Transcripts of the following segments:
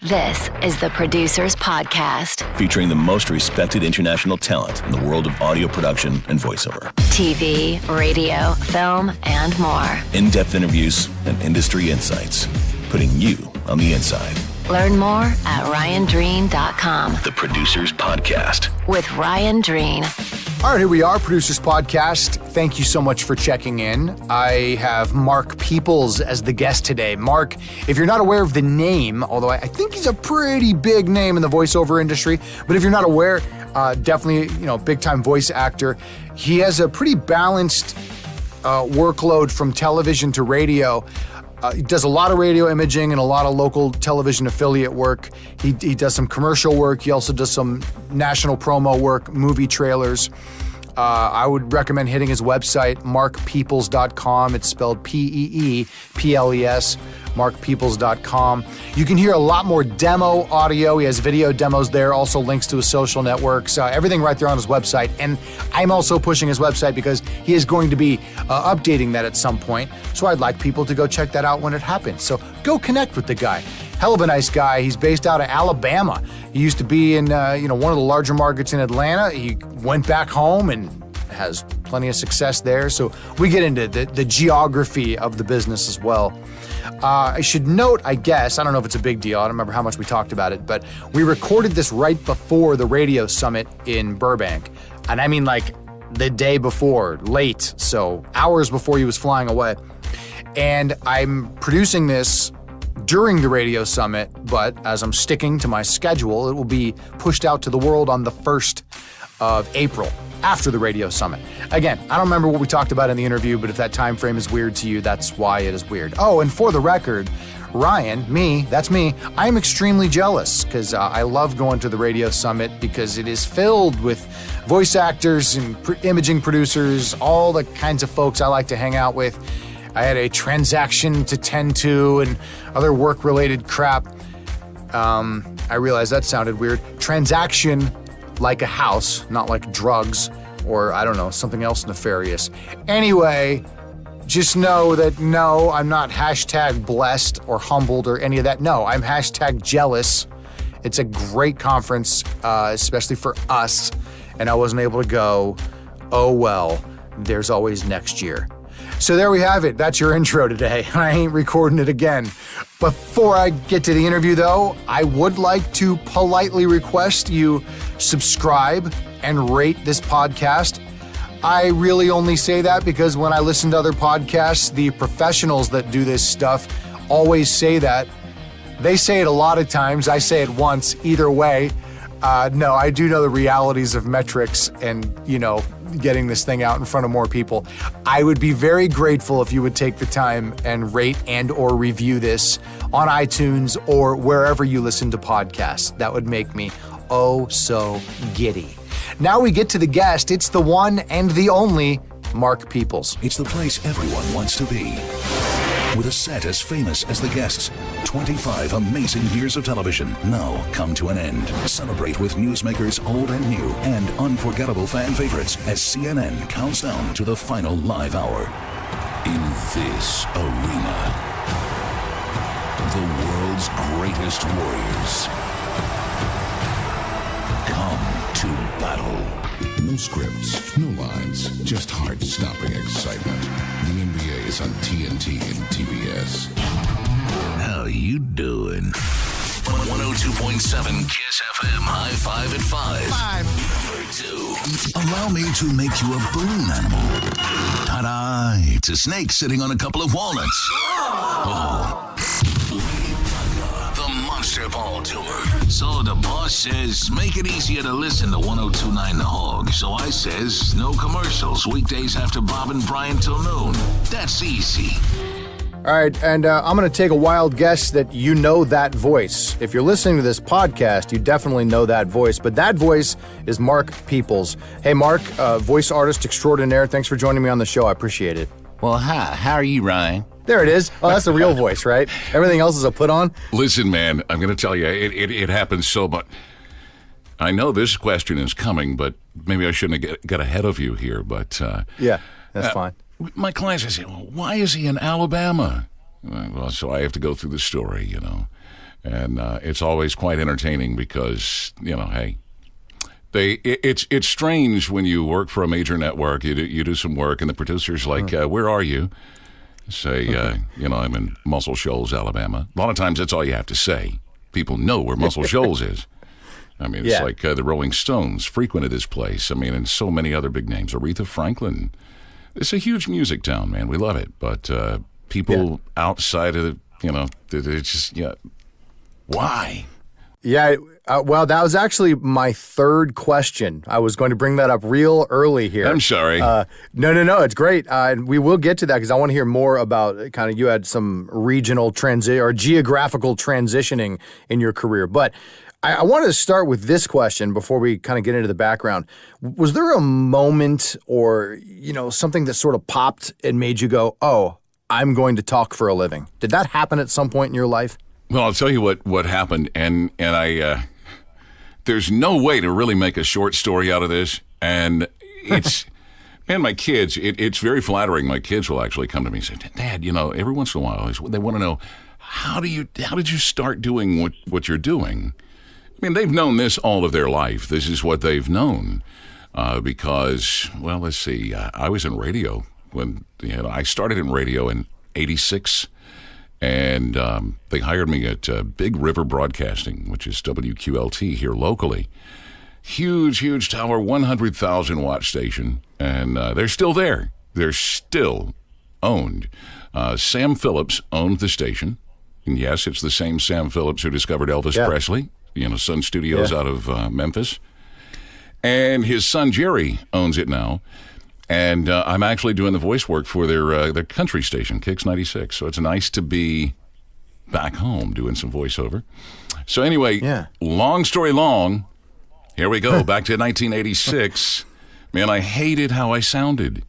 This is the Producers Podcast. Featuring the most respected international talent in the world of audio production and voiceover. TV, radio, film, and more. In-depth interviews and industry insights. Putting you on the inside. Learn more at RyanDreen.com. The Producers Podcast. With Ryan Dreen. All right, here we are, Producers Podcast. Thank you so much for checking in. I have Mark Peeples as the guest today. Mark, if you're not aware of the name, although I think he's a pretty big name in the voiceover industry, but if you're not aware, definitely, big-time voice actor. He has a pretty balanced workload from television to radio. He does a lot of radio imaging and a lot of local television affiliate work. He does some commercial work. He also does some national promo work, movie trailers. I would recommend hitting his website, markpeeples.com. It's spelled P-E-E-P-L-E-S, markpeeples.com. You can hear a lot more demo audio. He has video demos there, also links to his social networks, everything right there on his website. And I'm also pushing his website because he is going to be updating that at some point. So I'd like people to go check that out when it happens. So go connect with the guy. Hell of a nice guy. He's based out of Alabama. He used to be in, one of the larger markets in Atlanta. He went back home and has plenty of success there. So we get into the geography of the business as well. I should note, I guess, I don't know if it's a big deal. I don't remember how much we talked about it, but we recorded this right before the radio summit in Burbank. And I mean like the day before, late, so hours before he was flying away. And I'm producing this during the radio summit, but as I'm sticking to my schedule, it will be pushed out to the world on the 1st of April, after the radio summit. Again, I don't remember what we talked about in the interview, but if that time frame is weird to you, that's why it is weird. Oh, and for the record, Ryan, that's me, I'm extremely jealous because I love going to the radio summit because it is filled with voice actors and imaging producers, all the kinds of folks I like to hang out with. I had a transaction to tend to and other work-related crap. I realized that sounded weird. Transaction like a house, not like drugs or, I don't know, something else nefarious. Anyway, just know that no, I'm not hashtag blessed or humbled or any of that. No, I'm hashtag jealous. It's a great conference, especially for us, and I wasn't able to go. Oh well, there's always next year. So there we have it. That's your intro today. I ain't recording it again. Before I get to the interview, though, I would like to politely request you subscribe and rate this podcast. I really only say that because when I listen to other podcasts, the professionals that do this stuff always say that. They say it a lot of times. I say it once. Either way, no, I do know the realities of metrics and, getting this thing out in front of more people. I would be very grateful if you would take the time and rate and or review this on iTunes or wherever you listen to podcasts. That would make me oh so giddy. Now we get to the guest. It's the one and the only Mark Peeples. It's the place everyone wants to be. With a set as famous as the guests, 25 amazing years of television now come to an end. Celebrate with newsmakers old and new and unforgettable fan favorites as CNN counts down to the final live hour. In this arena, the world's greatest warriors come to battle. No scripts, no lines, just heart-stopping excitement. The NBA is on TNT and TBS. How you doing? 102.7 KISS FM, High Five at 5. Number 2. Allow me to make you a balloon animal. Ta-da! It's a snake sitting on a couple of walnuts. Oh. The Monster Ball Tour. So the boss says, make it easier to listen to 102.9 The Hog. So I says, no commercials, weekdays after Bob and Brian till noon. That's easy. All right, and I'm going to take a wild guess that you know that voice. If you're listening to this podcast, you definitely know that voice, but that voice is Mark Peeples. Hey, Mark, voice artist extraordinaire, thanks for joining me on the show. I appreciate it. Well, hi. How are you, Ryan? There it is. Oh, that's the real voice, right? Everything else is a put-on? Listen, man, I'm going to tell you, it happens so much. I know this question is coming, but maybe I shouldn't have got ahead of you here, but... yeah, that's fine. My clients say, well, why is he in Alabama? Well, so I have to go through the story, And it's always quite entertaining because, hey, it's strange when you work for a major network. You do some work, and the producer's like, "Where are you?" Say, I'm in Muscle Shoals, Alabama. A lot of times, that's all you have to say. People know where Muscle Shoals is. I mean, it's like the Rolling Stones frequented this place. I mean, and so many other big names. Aretha Franklin. It's a huge music town, man. We love it, but people outside of it's just why? Yeah, well, that was actually my third question. I was going to bring that up real early here. I'm sorry. No, it's great. And we will get to that because I want to hear more about kind of you had some regional transit or geographical transitioning in your career. But I wanted to start with this question before we kind of get into the background. Was there a moment or, something that sort of popped and made you go, oh, I'm going to talk for a living? Did that happen at some point in your life? Well, I'll tell you what happened, and I there's no way to really make a short story out of this, and it's man, my kids. It's very flattering. My kids will actually come to me and say, "Dad, every once in a while, they want to know how did you start doing what you're doing?" I mean, they've known this all of their life. This is what they've known because, well, let's see, I was in radio when I started in radio in '86. And they hired me at Big River Broadcasting, which is WQLT here locally. Huge tower, 100,000 watt station. And they're still there. They're still owned. Sam Phillips owned the station. And yes, it's the same Sam Phillips who discovered Elvis Presley, Sun Studios out of Memphis. And his son Jerry owns it now. And I'm actually doing the voice work for their country station, Kicks 96. So it's nice to be back home doing some voiceover. So anyway, long story long, here we go, back to 1986. Man, I hated how I sounded.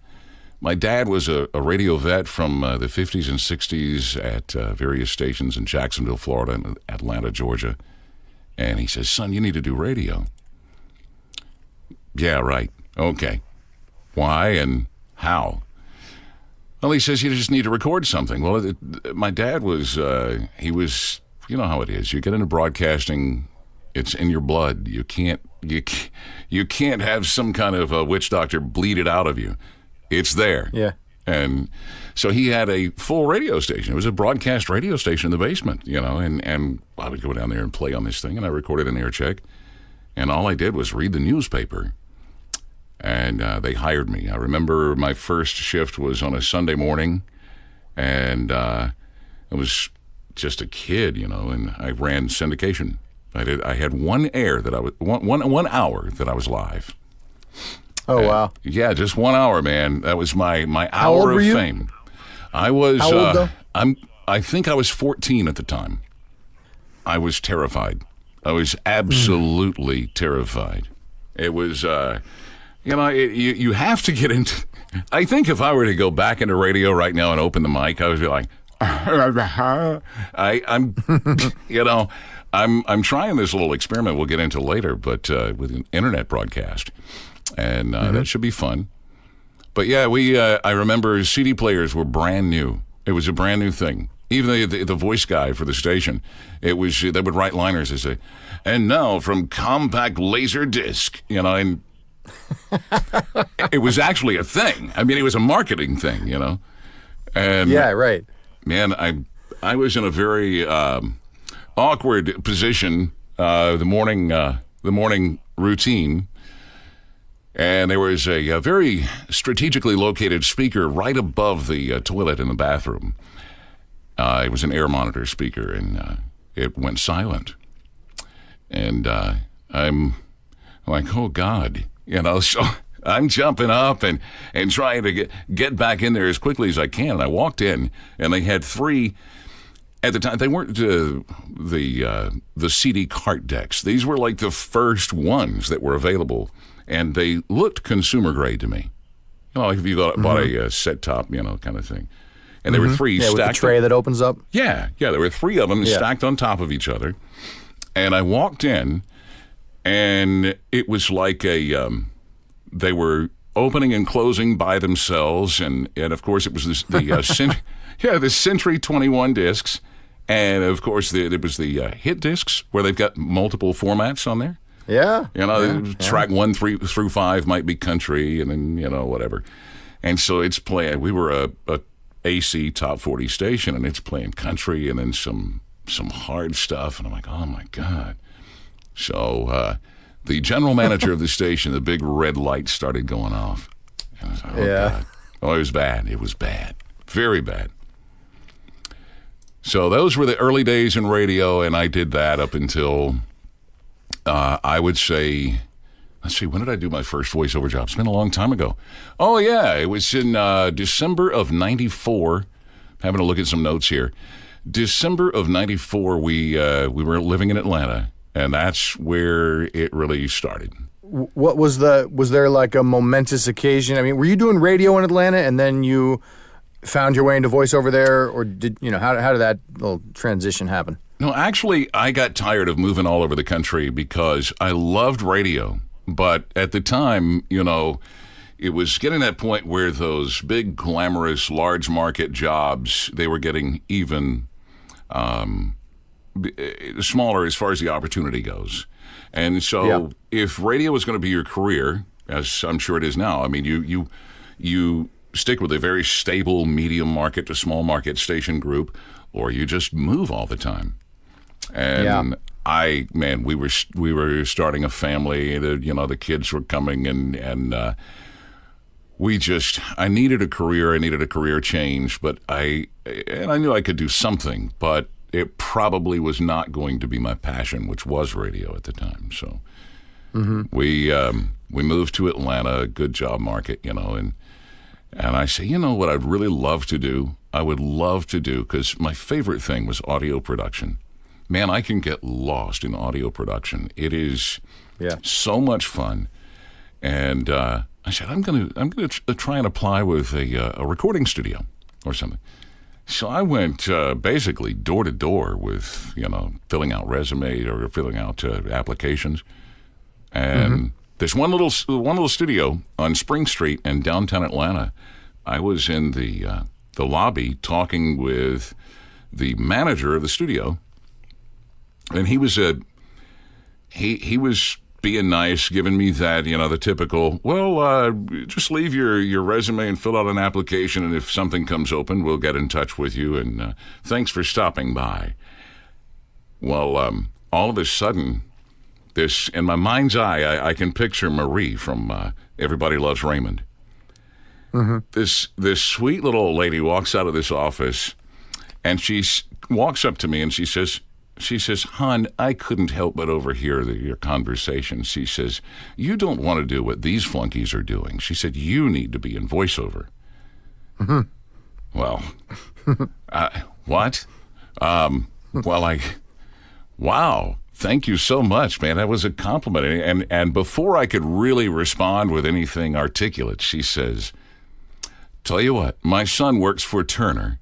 My dad was a radio vet from the 50s and 60s at various stations in Jacksonville, Florida, and Atlanta, Georgia. And he says, son, you need to do radio. Yeah, right. Okay. Why and how? Well, he says you just need to record something. Well, my dad was, he was, you know how it is. You get into broadcasting, it's in your blood. You can't have some kind of a witch doctor bleed it out of you. It's there. Yeah. And so he had a full radio station. It was a broadcast radio station in the basement, and I would go down there and play on this thing, and I recorded an air check. And all I did was read the newspaper. And they hired me. I remember my first shift was on a Sunday morning, and I was just a kid, and I ran syndication. I had one hour that I was live. Oh, wow. Yeah, just 1 hour, man. That was my How old hour were of you? fame. I was How old, though? I think I was 14 at the time. I was terrified. I was absolutely terrified. It was you have to get into. I think if I were to go back into radio right now and open the mic, I would be like, I'm trying this little experiment we'll get into later, but with an internet broadcast, and that should be fun. But yeah, I remember CD players were brand new. It was a brand new thing. Even the voice guy for the station, they would write liners and say, and now from compact laser disc, and it was actually a thing. I mean, it was a marketing thing, And yeah, right. Man, I was in a very awkward position the morning routine, and there was a very strategically located speaker right above the toilet in the bathroom. It was an air monitor speaker, and it went silent. And I'm like, oh God. So I'm jumping up and trying to get back in there as quickly as I can. And I walked in, and they had 3 at the time. They weren't the CD cart decks. These were like the first ones that were available, and they looked consumer grade to me. Like if you bought a set top, kind of thing. And there were 3 stacked. With the tray that opens up. Yeah. There were 3 of them stacked on top of each other. And I walked in. And it was like they were opening and closing by themselves, and of course it was the Century 21 discs, And, of course, there was the hit discs where they've got multiple formats on there. Yeah. Track 1 through 5 might be country and then, whatever. And so it's playing. We were a AC top 40 station, and it's playing country and then some hard stuff. And I'm like, oh, my God. So the general manager of the station, the big red light started going off. And I was like, oh, God. Oh, it was bad. It was bad. Very bad. So those were the early days in radio, and I did that up until, I would say, let's see, when did I do my first voiceover job? It's been a long time ago. Oh, yeah, it was in December of 94. Having a look at some notes here. December of 94, we were living in Atlanta, and that's where it really started. What was there like a momentous occasion? I mean, were you doing radio in Atlanta and then you found your way into voiceover there, or how did that little transition happen? No, actually, I got tired of moving all over the country because I loved radio. But at the time, it was getting to that point where those big, glamorous, large market jobs, they were getting even smaller as far as the opportunity goes. And so if radio was going to be your career, as I'm sure it is now, I mean, you stick with a very stable medium market to small market station group, or you just move all the time. And we were starting a family. The kids were coming, and I needed a career. I needed a career change, but I knew I could do something, but it probably was not going to be my passion, which was radio at the time. So we moved to Atlanta, a good job market, and I say, what I'd really love to do? I would love to do, because my favorite thing was audio production. Man, I can get lost in audio production. It is so much fun. And I said, I'm gonna try and apply with a recording studio or something. So I went basically door to door with filling out resumes or filling out applications, and there's one little studio on Spring Street in downtown Atlanta. I was in the lobby talking with the manager of the studio, and he was he was being nice, giving me that, the typical, just leave your resume and fill out an application, and if something comes open, we'll get in touch with you, and thanks for stopping by. Well, all of a sudden, this, in my mind's eye, I can picture Marie from Everybody Loves Raymond. This sweet little old lady walks out of this office, and she walks up to me, and she says, "Hon, I couldn't help but overhear your conversation." She says, "You don't want to do what these flunkies are doing." She said, "You need to be in voiceover." Well, what? Wow, thank you so much, man. That was a compliment. And before I could really respond with anything articulate, she says, "Tell you what, my son works for Turner,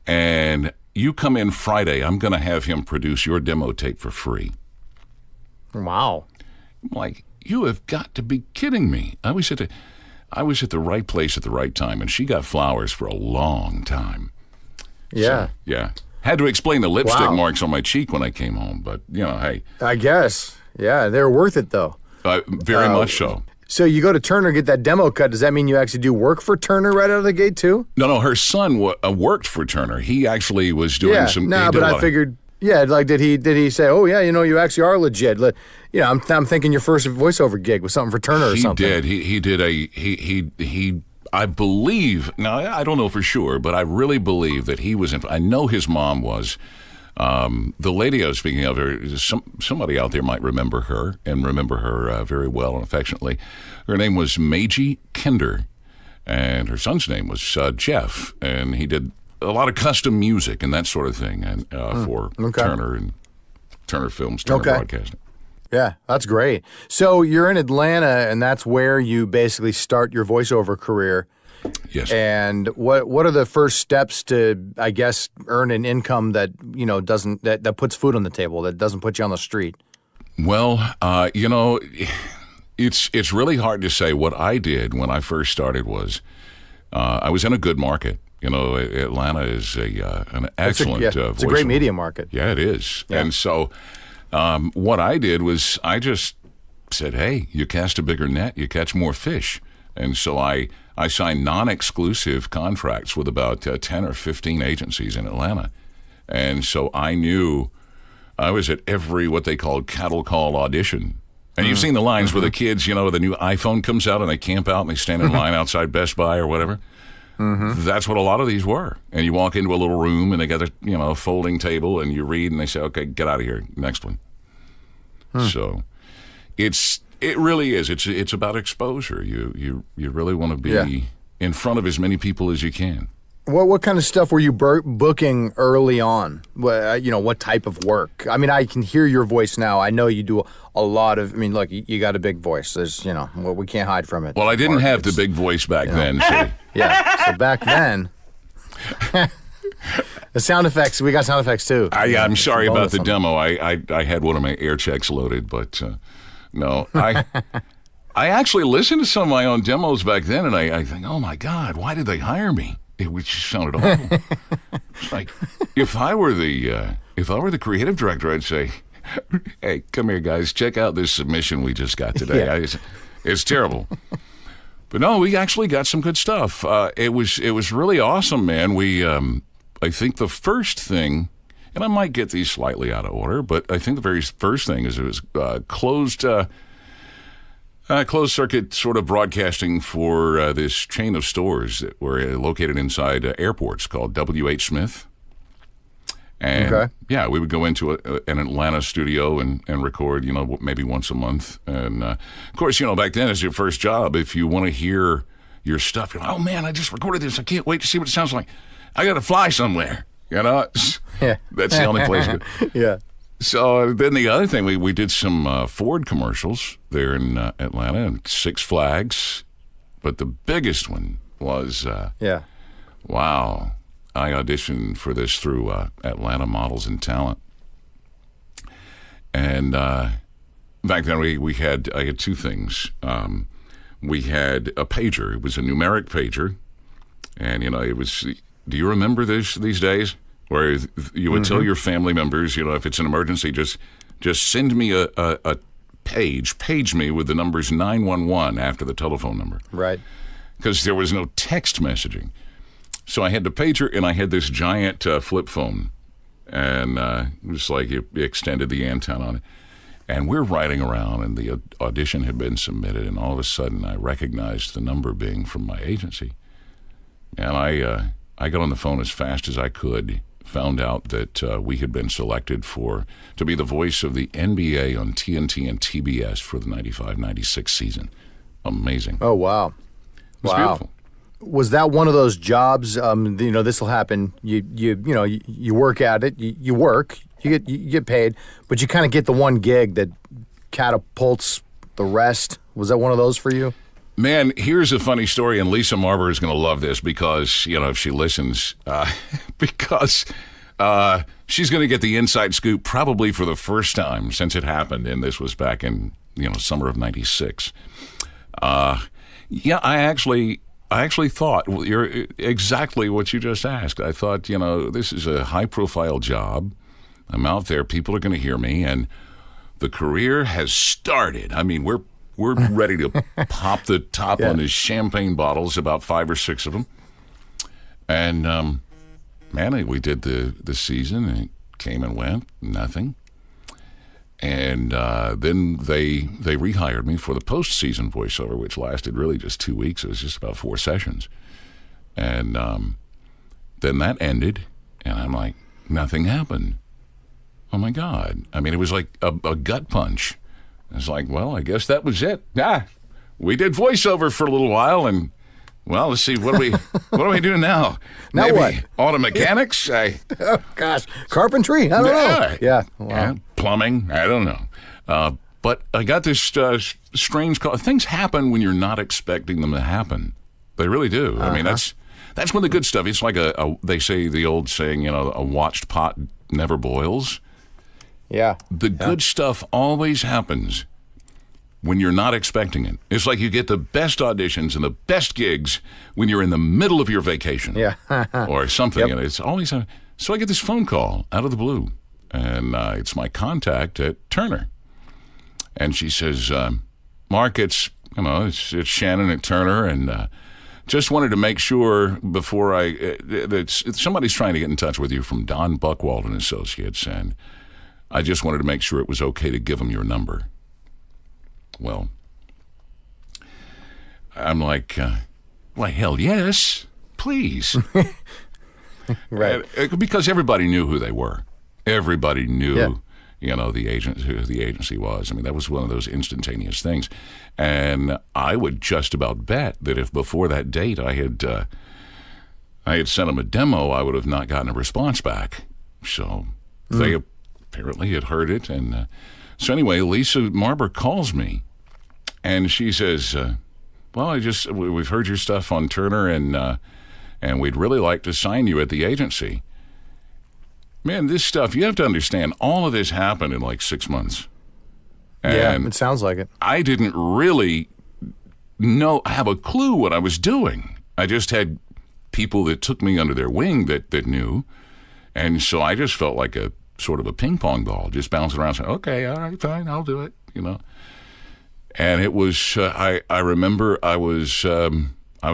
and you come in Friday, I'm going to have him produce your demo tape for free." Wow. I'm like, you have got to be kidding me. I was at the right place at the right time, and she got flowers for a long time. Yeah. So, had to explain the lipstick marks on my cheek when I came home, but, hey. I guess. Yeah, they're worth it, though. Very much so. So you go to Turner, get that demo cut. Does that mean you actually do work for Turner right out of the gate, too? No, her son worked for Turner. He actually was doing some... No, but I figured... Yeah, like did he say, "Oh yeah, you actually are legit"? I'm thinking your first voiceover gig was something for Turner or something. He did. He I believe, now I don't know for sure, but I really believe that he was I know his mom was. The lady I was speaking of, somebody out there might remember her very well and affectionately. Her name was Magie Kinder, and her son's name was Jeff, and he did a lot of custom music and that sort of thing, and for Turner and Turner Films, Turner Broadcasting. Yeah, that's great. So you're in Atlanta, and that's where you basically start your voiceover career. Yes. And what are the first steps to, I guess, earn an income that that puts food on the table, that doesn't put you on the street? Well, it's really hard to say. What I did when I first started was I was in a good market. Atlanta is an excellent it's a great media market. Yeah, it is. Yeah. And so what I did was I just said, hey, you cast a bigger net, you catch more fish. And so I signed non-exclusive contracts with about 10 or 15 agencies in Atlanta. And so I knew I was at every what they called cattle call audition. And you've seen the lines where the kids, the new iPhone comes out and they camp out and they stand in line outside Best Buy or whatever. That's what a lot of these were. And you walk into a little room and they got a folding table and you read and they say, okay, get out of here. Next one. So it really is. It's about exposure. You really want to be in front of as many people as you can. What kind of stuff were you booking early on? What type of work? I mean, I can hear your voice now. I know you do a lot of. I mean, look, you got a big voice. There's, we can't hide from it. Well, I didn't have the big voice back then. So. Yeah. So back then, the sound effects. We got sound effects too. I'm sorry about the demo. I had one of my air checks loaded, but no, I actually listened to some of my own demos back then, and I think, oh my God, why did they hire me? It just sounded awful. Like if I were the creative director, I'd say, "Hey, come here, guys, check out this submission we just got today. It's terrible." But no, we actually got some good stuff. It was really awesome, man. We I think the first thing, and I might get these slightly out of order, but I think the very first thing is it was closed circuit sort of broadcasting for this chain of stores that were located inside airports called W.H. Smith. And yeah, we would go into an Atlanta studio and record, maybe once a month. And of course, back then as your first job, if you want to hear your stuff, you're like, oh man, I just recorded this. I can't wait to see what it sounds like. I got to fly somewhere, That's the only place. Yeah. So then the other thing, we did some Ford commercials there in Atlanta and Six Flags. But the biggest one was, wow, I auditioned for this through Atlanta Models and Talent. And back then I had two things. We had a pager. It was a numeric pager. And, it was, do you remember these days? Where you would tell your family members, if it's an emergency, just send me a page me with the numbers 911 after the telephone number. Right. Because there was no text messaging. So I had the pager and I had this giant flip phone. And just like you extended the antenna on it. And we're riding around and the audition had been submitted. And all of a sudden I recognized the number being from my agency. And I got on the phone as fast as I could. Found out that we had been selected to be the voice of the NBA on TNT and TBS for the 95-96 season. Amazing. Oh, wow. It was beautiful. Was that one of those jobs, this will happen, you work at it, you work, you get paid, but you kind of get the one gig that catapults the rest. Was that one of those for you? Man, here's a funny story, and Lisa Marber is going to love this because, if she listens, because she's going to get the inside scoop probably for the first time since it happened, and this was back in, summer of 96. I actually thought, well, you're exactly what you just asked. I thought, this is a high-profile job. I'm out there, people are going to hear me, and the career has started. I mean, we're ready to pop the top on his champagne bottles, about 5 or 6 of them. And, man, we did the season, and it came and went, nothing. And then they rehired me for the postseason voiceover, which lasted really just 2 weeks. It was just about 4 sessions. And then that ended, and I'm like, nothing happened. Oh, my God. I mean, it was like a gut punch. It's like, well, I guess that was it. We did voiceover for a little while, and well, let's see, what do we do now? Now Maybe what? Auto mechanics? Oh gosh, carpentry? I don't know. Yeah, wow. Plumbing? I don't know. But I got this strange call. Things happen when you're not expecting them to happen. They really do. I mean, that's when the good stuff. It's like they say the old saying, a watched pot never boils. Yeah. The good stuff always happens when you're not expecting it. It's like you get the best auditions and the best gigs when you're in the middle of your vacation. Yeah. Or something. Yep. And it's always so I get this phone call out of the blue, and it's my contact at Turner. And she says, Mark, it's Shannon at Turner, and just wanted to make sure before that somebody's trying to get in touch with you from Don Buchwald and Associates, and I just wanted to make sure it was okay to give them your number. Well, I'm like, why, hell yes, please. Right. Because everybody knew who they were. Everybody knew, the agent, who the agency was. I mean, that was one of those instantaneous things. And I would just about bet that if before that date I had sent them a demo, I would have not gotten a response back. So they apparently had heard it. And so anyway, Lisa Marber calls me, and she says, well, we've heard your stuff on Turner, and we'd really like to sign you at the agency. Man, this stuff, you have to understand, all of this happened in like 6 months. And it sounds like it. I didn't really have a clue what I was doing. I just had people that took me under their wing that knew. And so I just felt like a sort of a ping pong ball, just bouncing around saying, okay, all right, fine, I'll do it, And it was, I remember I was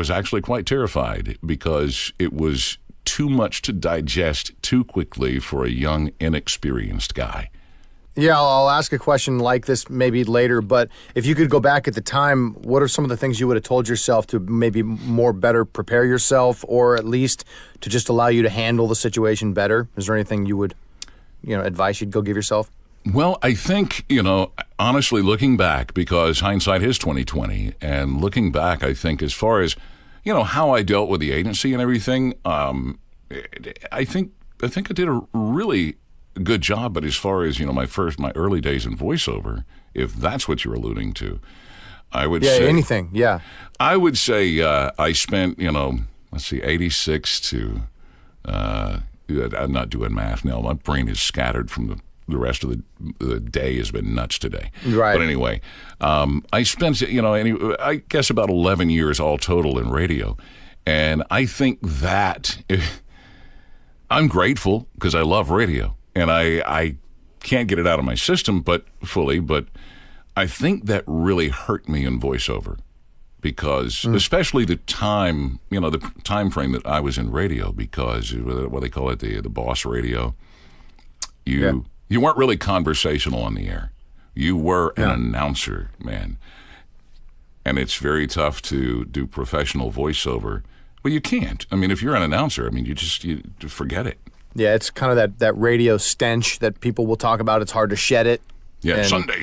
actually quite terrified because it was too much to digest too quickly for a young, inexperienced guy. Yeah, I'll ask a question like this maybe later, but if you could go back at the time, what are some of the things you would have told yourself to maybe better prepare yourself, or at least to just allow you to handle the situation better? Is there anything you would, advice you'd go give yourself? Well, I think, honestly, looking back, because hindsight is 20/20, and looking back, I think as far as, how I dealt with the agency and everything, I think I did a really good job. But as far as, my early days in voiceover, if that's what you're alluding to, I would say anything. Yeah. I would say I spent, 86 to, I'm not doing math now. My brain is scattered from the rest of the day has been nuts today. Right. But anyway, I spent, I guess about 11 years all total in radio. And I think that I'm grateful because I love radio. And I can't get it out of my system but I think that really hurt me in voiceover because especially the time, the time frame that I was in radio, because what they call it, the boss radio, you weren't really conversational on the air. You were an announcer, man. And it's very tough to do professional voiceover. Well, you can't. I mean, if you're an announcer, you forget it. Yeah, it's kind of that radio stench that people will talk about. It's hard to shed it. Yeah, and Sunday.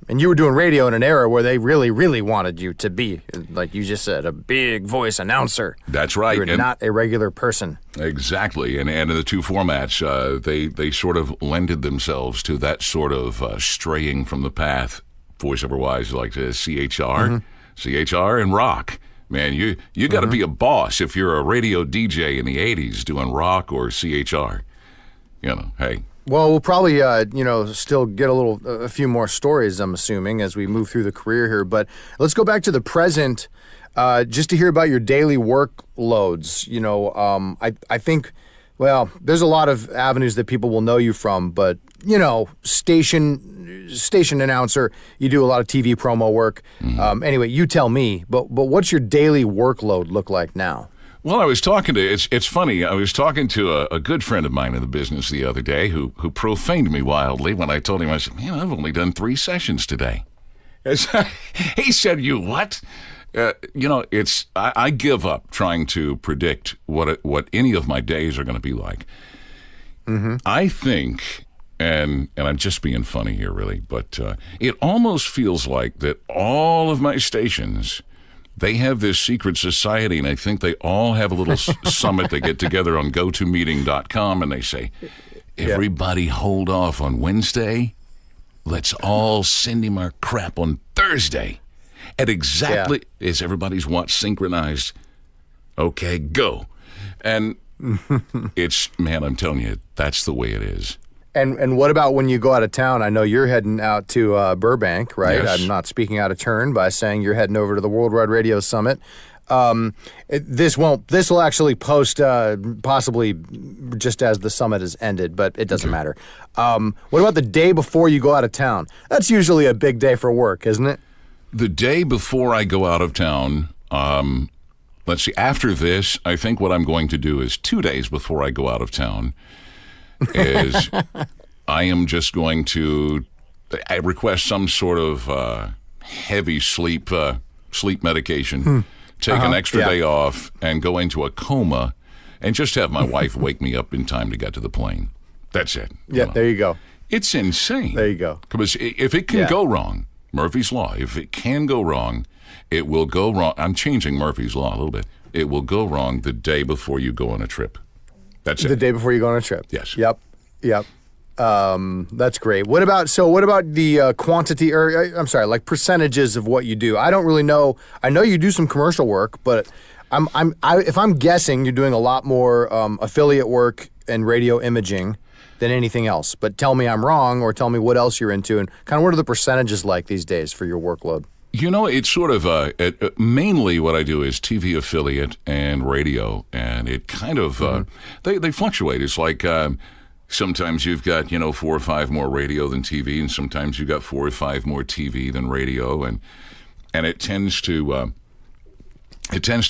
And you were doing radio in an era where they really, really wanted you to be, like you just said, a big voice announcer. That's right. You're not a regular person. Exactly. And in the two formats, they sort of lended themselves to that sort of straying from the path, voiceover-wise, like the CHR and rock. Man, you got to be a boss if you're a radio DJ in the 80s doing rock or CHR. Hey. Well, we'll probably, still get a few more stories, I'm assuming, as we move through the career here. But let's go back to the present, just to hear about your daily workloads. I think, well, there's a lot of avenues that people will know you from, but, station announcer, you do a lot of TV promo work. Anyway, you tell me, but what's your daily workload look like now? Well, I was talking to, it's funny, I was talking to a good friend of mine in the business the other day who profaned me wildly when I told him, I said, man, I've only done 3 sessions today. He said, you what? I give up trying to predict what any of my days are going to be like. I think, and I'm just being funny here really, but it almost feels like that all of my stations, they have this secret society, and I think they all have a little summit. They get together on gotomeeting.com, and they say, everybody hold off on Wednesday. Let's all send him our crap on Thursday. At exactly as everybody's watch synchronized. Okay, go. And it's, man, I'm telling you, that's the way it is. And what about when you go out of town? I know you're heading out to Burbank, right? Yes. I'm not speaking out of turn by saying you're heading over to the Worldwide Radio Summit. This will actually post possibly just as the summit has ended, but it doesn't matter. What about the day before you go out of town? That's usually a big day for work, isn't it? The day before I go out of town, let's see, after this, I think what I'm going to do is 2 days before I go out of town is I am just going to I request some sort of heavy sleep medication, take an extra day off, and go into a coma, and just have my wife wake me up in time to get to the plane. That's it. Yeah, there you go. It's insane. There you go. Because if it can go wrong, Murphy's Law, if it can go wrong, it will go wrong. I'm changing Murphy's Law a little bit. It will go wrong the day before you go on a trip. That's it. The day before you go on a trip. Yes. Yep. That's great. What about the quantity, or I'm sorry, like percentages of what you do? I don't really know. I know you do some commercial work, but if I'm guessing, you're doing a lot more affiliate work and radio imaging than anything else. But tell me I'm wrong, or tell me what else you're into, and kind of what are the percentages like these days for your workload? You know, it's sort of mainly what I do is TV affiliate and radio, and it kind of they fluctuate. It's like sometimes you've got 4 or 5 more radio than TV, and sometimes you've got 4 or 5 more TV than radio, and it tends to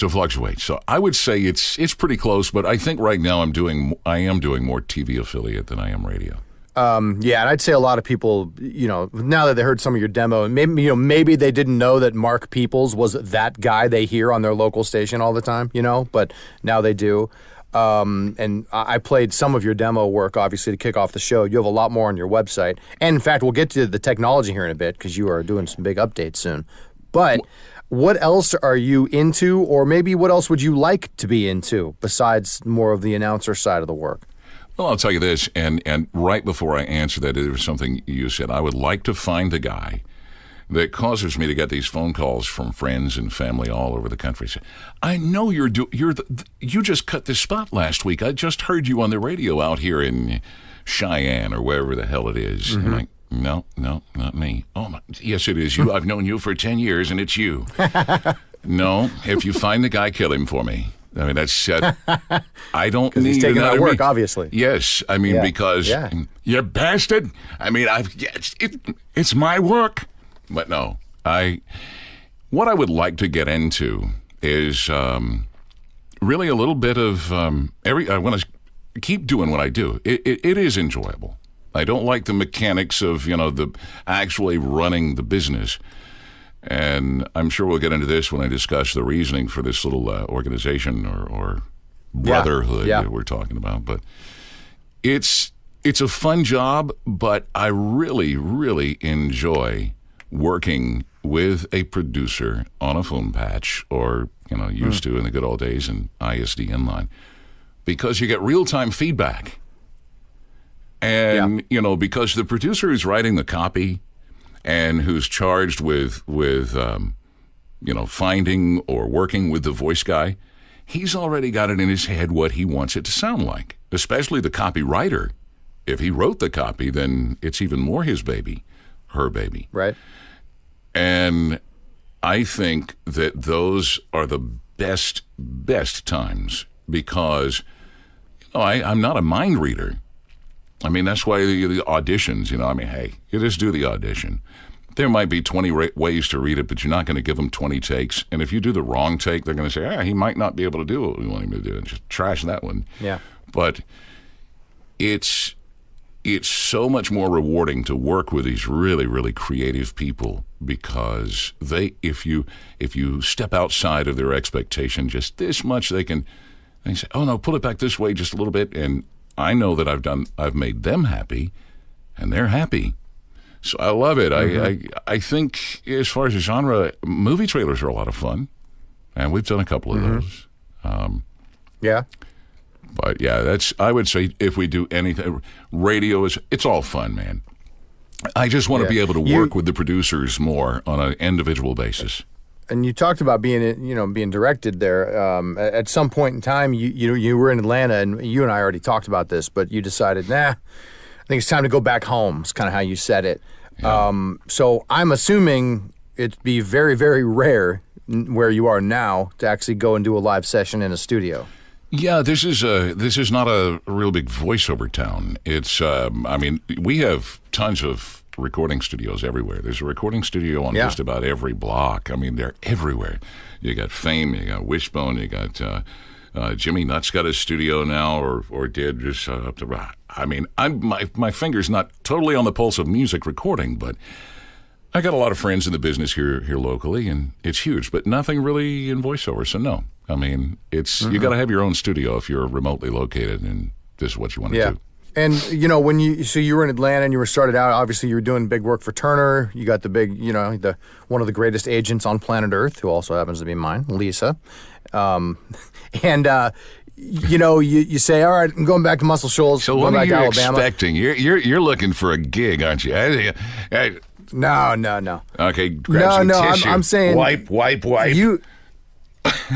fluctuate. So I would say it's pretty close, but I think right now I am doing more TV affiliate than I am radio. Yeah, and I'd say a lot of people, now that they heard some of your demo, and maybe they didn't know that Mark Peeples was that guy they hear on their local station all the time, but now they do. And I played some of your demo work, obviously, to kick off the show. You have a lot more on your website. And, in fact, we'll get to the technology here in a bit because you are doing some big updates soon. But what else are you into, or maybe what else would you like to be into besides more of the announcer side of the work? Well, I'll tell you this, and right before I answer that, there was something you said. I would like to find the guy that causes me to get these phone calls from friends and family all over the country. Say, I know you just cut this spot last week. I just heard you on the radio out here in Cheyenne or wherever the hell it is. Mm-hmm. I'm like, no, not me. Oh, yes, it is you. I've known you for 10 years, and it's you. No, if you find the guy, kill him for me. I mean, that's I don't need he's taking out work, obviously. Yes, I mean because you bastard. I mean, it's my work. But no, what I would like to get into is really a little bit of I want to keep doing what I do. It is enjoyable. I don't like the mechanics of the actually running the business. And I'm sure we'll get into this when I discuss the reasoning for this little organization or brotherhood that we're talking about. But it's a fun job, but I really, really enjoy working with a producer on a phone patch or, used to in the good old days in ISDN line, because you get real-time feedback. And, because the producer who's writing the copy and who's charged with finding or working with the voice guy, he's already got it in his head what he wants it to sound like, especially the copywriter. If he wrote the copy, then it's even more his baby, her baby. Right. And I think that those are the best times because I'm not a mind reader. I mean, that's why the auditions, hey, you just do the audition. There might be 20 ways to read it, but you're not going to give them 20 takes. And if you do the wrong take, they're going to say, he might not be able to do what we want him to do, and just trash that one. Yeah. But it's so much more rewarding to work with these really, really creative people because if you step outside of their expectation just this much, they say, oh no, pull it back this way just a little bit, and I know that I've made them happy, and they're happy. So I love it. Mm-hmm. I think as far as the genre, movie trailers are a lot of fun, and we've done a couple of those. Yeah. But yeah, I would say if we do anything, radio it's all fun, man. I just want to be able to work with the producers more on an individual basis. And you talked about being directed there. At some point in time, you were in Atlanta, and you and I already talked about this, but you decided, think it's time to go back home. It's kind of how you said it. So I'm assuming it'd be very, very rare where you are now to actually go and do a live session in a studio. Yeah, this is not a real big voiceover town. It's we have tons of recording studios everywhere. There's a recording studio on just about every block. I mean, they're everywhere. You got Fame, you got Wishbone, you got Jimmy Nutt's got his studio now, or did just up to. I mean, my finger's not totally on the pulse of music recording, but I got a lot of friends in the business here locally, and it's huge. But nothing really in voiceover. So no, I mean, it's you got to have your own studio if you're remotely located, and this is what you want to do. And when you were in Atlanta and you were started out, obviously you were doing big work for Turner. You got the big, the one of the greatest agents on planet Earth, who also happens to be mine, Lisa. You say, all right, I'm going back to Muscle Shoals. So what are you expecting? You're looking for a gig, aren't you? No. Okay, grab some tissue. I'm saying wipe. You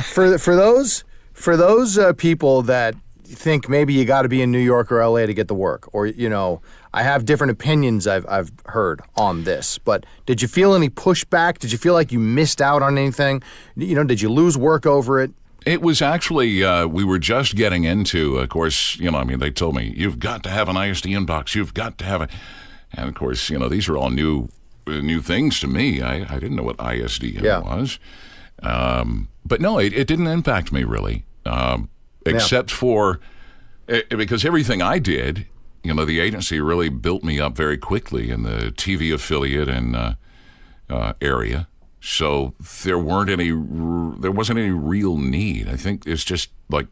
for those people that think maybe you got to be in New York or LA to get the work, or I have different opinions I've heard on this. But did you feel any pushback? Did you feel like you missed out on anything? Did you lose work over it? It was actually, we were just getting into, of course, they told me, you've got to have an ISDN box, you've got to have it. And of course, these are all new things to me. I didn't know what ISDN was. But no, it didn't impact me really, except for, because everything I did, the agency really built me up very quickly in the TV affiliate and area. So there wasn't any real need. I think it's just like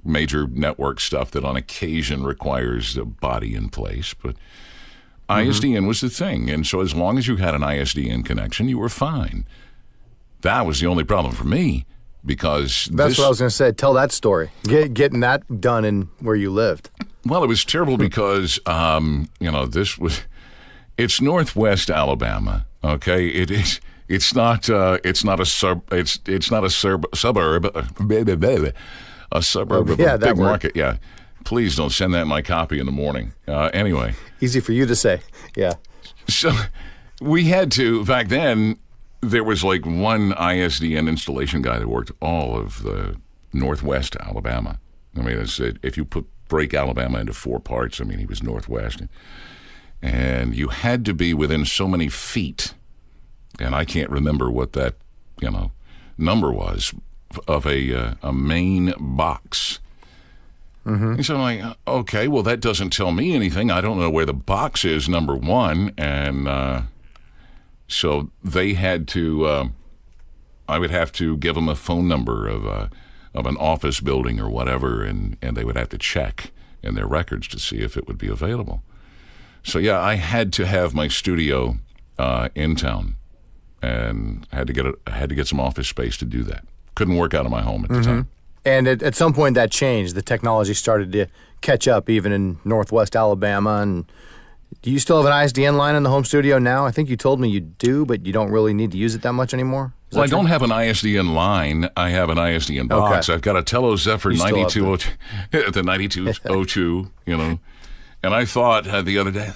major network stuff that on occasion requires a body in place. But ISDN was the thing. And so as long as you had an ISDN connection, you were fine. That was the only problem for me because that's what I was going to say. Tell that story. Getting that done in where you lived. Well, it was terrible because, it's Northwest Alabama. Okay. It is. It's not a suburb. A suburb of a big market. Yeah. Please don't send that my copy in the morning. Anyway. Easy for you to say. Yeah. So we had to, back then, there was like one ISDN installation guy that worked all of the Northwest Alabama. I mean, if you break Alabama into 4 parts, he was Northwest. And you had to be within so many feet. And I can't remember what that, number was of a main box. And so I'm like, okay, well, that doesn't tell me anything. I don't know where the box is, number one. And so they had to, I would have to give them a phone number of an office building or whatever, and they would have to check in their records to see if it would be available. So, yeah, I had to have my studio in town. And I had to get some office space to do that. Couldn't work out of my home at the time. And at some point that changed. The technology started to catch up even in Northwest Alabama. And do you still have an ISDN line in the home studio now? I think you told me you do, but you don't really need to use it that much anymore. Well, I don't have an ISDN line. I have an ISDN box. Okay. I've got a Tello Zephyr 9202, And I thought the other day,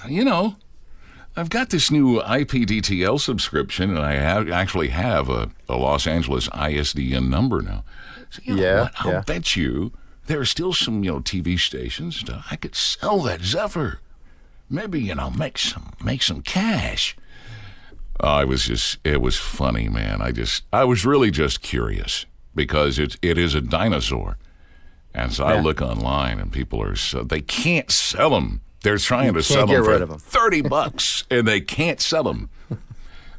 I've got this new IPDTL subscription, and I actually have a Los Angeles ISDN number now. So, what? I'll bet you there are still some, TV stations. I could sell that Zephyr. Maybe, make some cash. It was funny, man. I was really just curious because it is a dinosaur. And so I look online, and people they can't sell them. They're trying to sell them for $30, and they can't sell them.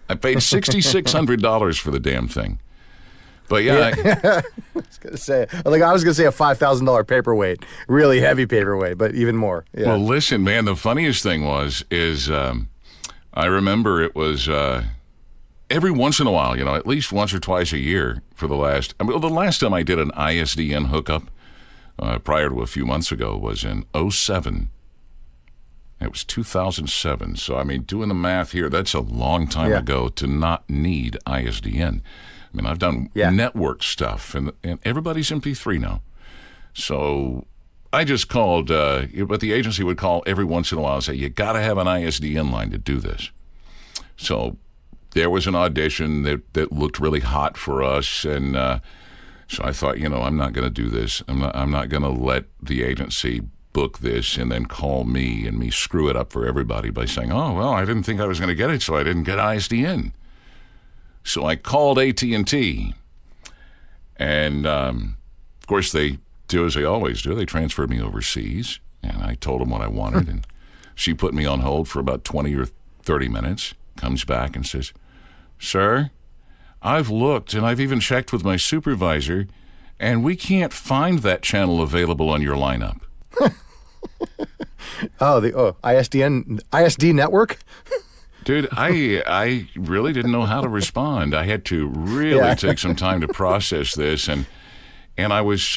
I paid $6,600 for the damn thing. But I was gonna say a $5,000 paperweight, really heavy paperweight, but even more. Yeah. Well, listen, man. The funniest thing is I remember it was every once in a while, at least once or twice a year for the last. the last time I did an ISDN hookup prior to a few months ago was in 2007. It was 2007. So, doing the math here, that's a long time ago to not need ISDN. I've done network stuff, and everybody's MP3 now. So I just called, but the agency would call every once in a while and say, you got to have an ISDN line to do this. So there was an audition that looked really hot for us, and so I thought, I'm not going to do this. I'm not going to let the agency book this and then call me and me screw it up for everybody by saying, oh, well, I didn't think I was going to get it, so I didn't get ISDN. So I called AT&T, and of course they do as they always do. They transferred me overseas, and I told them what I wanted, and she put me on hold for about 20 or 30 minutes, comes back and says, sir, I've looked, and I've even checked with my supervisor, and we can't find that channel available on your lineup. ISD network? Dude, I really didn't know how to respond. I had to really take some time to process this, and I was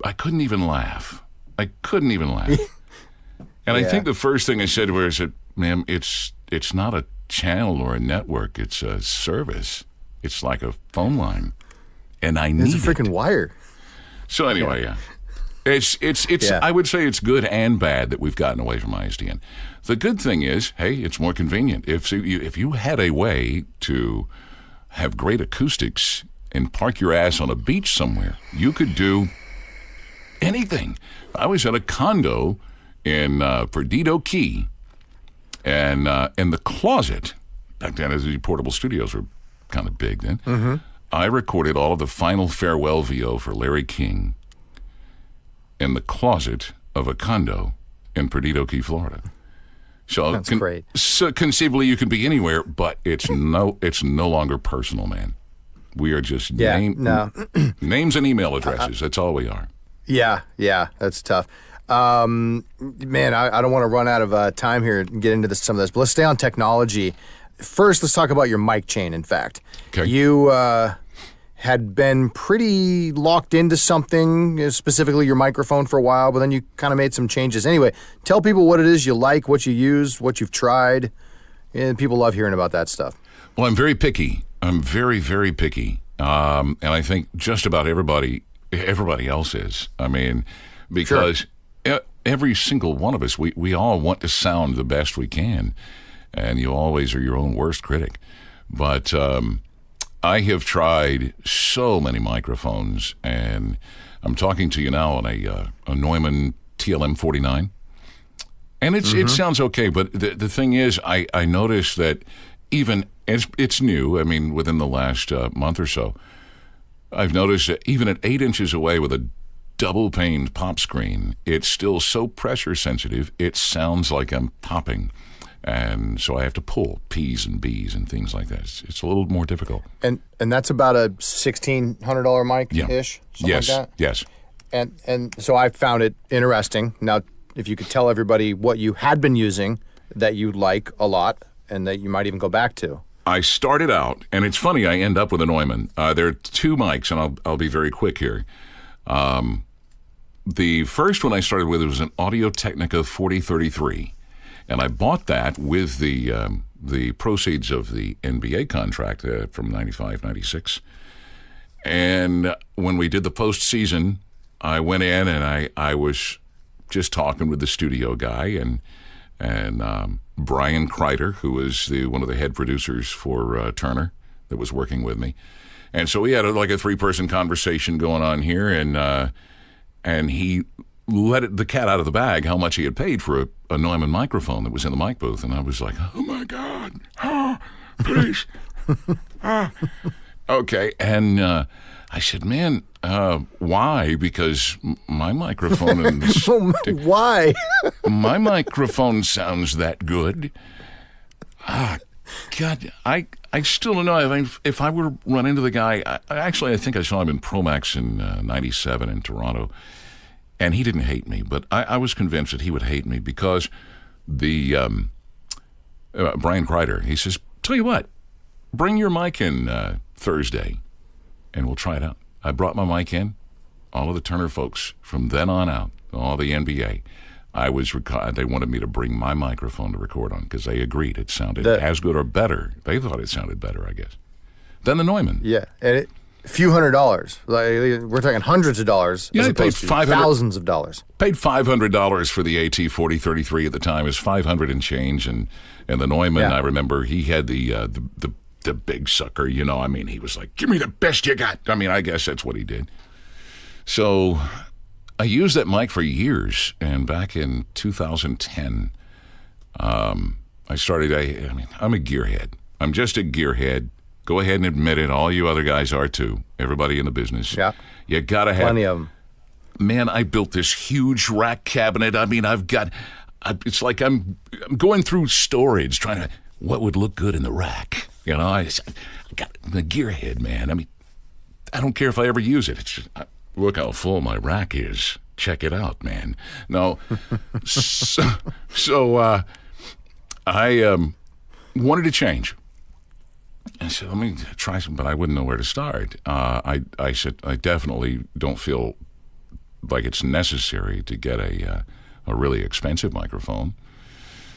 I couldn't even laugh. And I think the first thing I said to her, I said, ma'am, it's not a channel or a network. It's a service. It's like a phone line, and I need it's a freaking wire. So anyway, It's I would say it's good and bad that we've gotten away from ISDN. The good thing is, hey, it's more convenient. If you had a way to have great acoustics and park your ass on a beach somewhere, you could do anything. I was at a condo in Perdido Key, and in the closet, back then as the portable studios were kind of big then, I recorded all of the Final Farewell VO for Larry King in the closet of a condo in Perdido Key, Florida. So that's great. So conceivably you can be anywhere, but it's no longer personal, man. We are just names and email addresses. That's all we are. Yeah, that's tough. Man, I don't want to run out of time here and get into some of this, but let's stay on technology. First, let's talk about your mic chain, in fact. Okay. You had been pretty locked into something, specifically your microphone for a while, but then you kind of made some changes. Anyway, tell people what it is you like, what you use, what you've tried. And people love hearing about that stuff. Well, I'm very picky. I'm very, very picky. And I think just about everybody else is. I mean, because every single one of us, we all want to sound the best we can. And you always are your own worst critic. But I have tried so many microphones, and I'm talking to you now on a Neumann TLM49. And it sounds okay, but the thing is, I noticed that even, it's new, I mean, within the last month or so, I've noticed that even at 8 inches away with a double-paned pop screen, it's still so pressure sensitive, it sounds like I'm popping. And so I have to pull P's and B's and things like that. It's a little more difficult. And that's about a $1,600 mic-ish? Yes, like that? yes. And so I found it interesting. Now, if you could tell everybody what you had been using that you like a lot and that you might even go back to. I started out, and it's funny, I end up with a Neumann. There are two mics, and I'll be very quick here. The first one I started with was an Audio-Technica 4033. And I bought that with the proceeds of the NBA contract from 95, 96. And when we did the postseason, I went in and I was just talking with the studio guy and Brian Kreider, who was one of the head producers for Turner that was working with me. And so we had like a 3-person conversation going on here, and he let the cat out of the bag how much he had paid for a Neumann microphone that was in the mic booth. And I was like, oh, my God. Oh, please. Okay. And I said, man, why? Because my microphone is... Why? My microphone sounds that good. God, I still don't know. If I were to run into the guy... I think I saw him in Promax in 97 in Toronto. And he didn't hate me, but I was convinced that he would hate me because the Brian Kreider, he says, tell you what, bring your mic in Thursday, and we'll try it out. I brought my mic in. All of the Turner folks, from then on out, all the NBA, they wanted me to bring my microphone to record on because they agreed it sounded as good or better. They thought it sounded better, I guess, than the Neumann. Yeah, and few $100s. Like, we're talking hundreds of dollars. Yeah, as I paid opposed to $500 thousands of dollars. Paid $500 for the AT4033 at the time. It was $500 and change, and the Neumann. Yeah. I remember he had the big sucker. You know, I mean, he was like, "Give me the best you got." I mean, I guess that's what he did. So I used that mic for years, and back in 2010, I started. I mean, I'm a gearhead. I'm just a gearhead. Go ahead and admit it. All you other guys are too. Everybody in the business. Yeah. You gotta have Plenty of them. Man, I built this huge rack cabinet. I mean, it's like I'm going through storage, trying to, what would look good in the rack? You know, I got the gearhead, man. I mean, I don't care if I ever use it. It's just, look how full my rack is. Check it out, man. No, I wanted to change. I said, let me try some, but I wouldn't know where to start. I said, I definitely don't feel like it's necessary to get a really expensive microphone.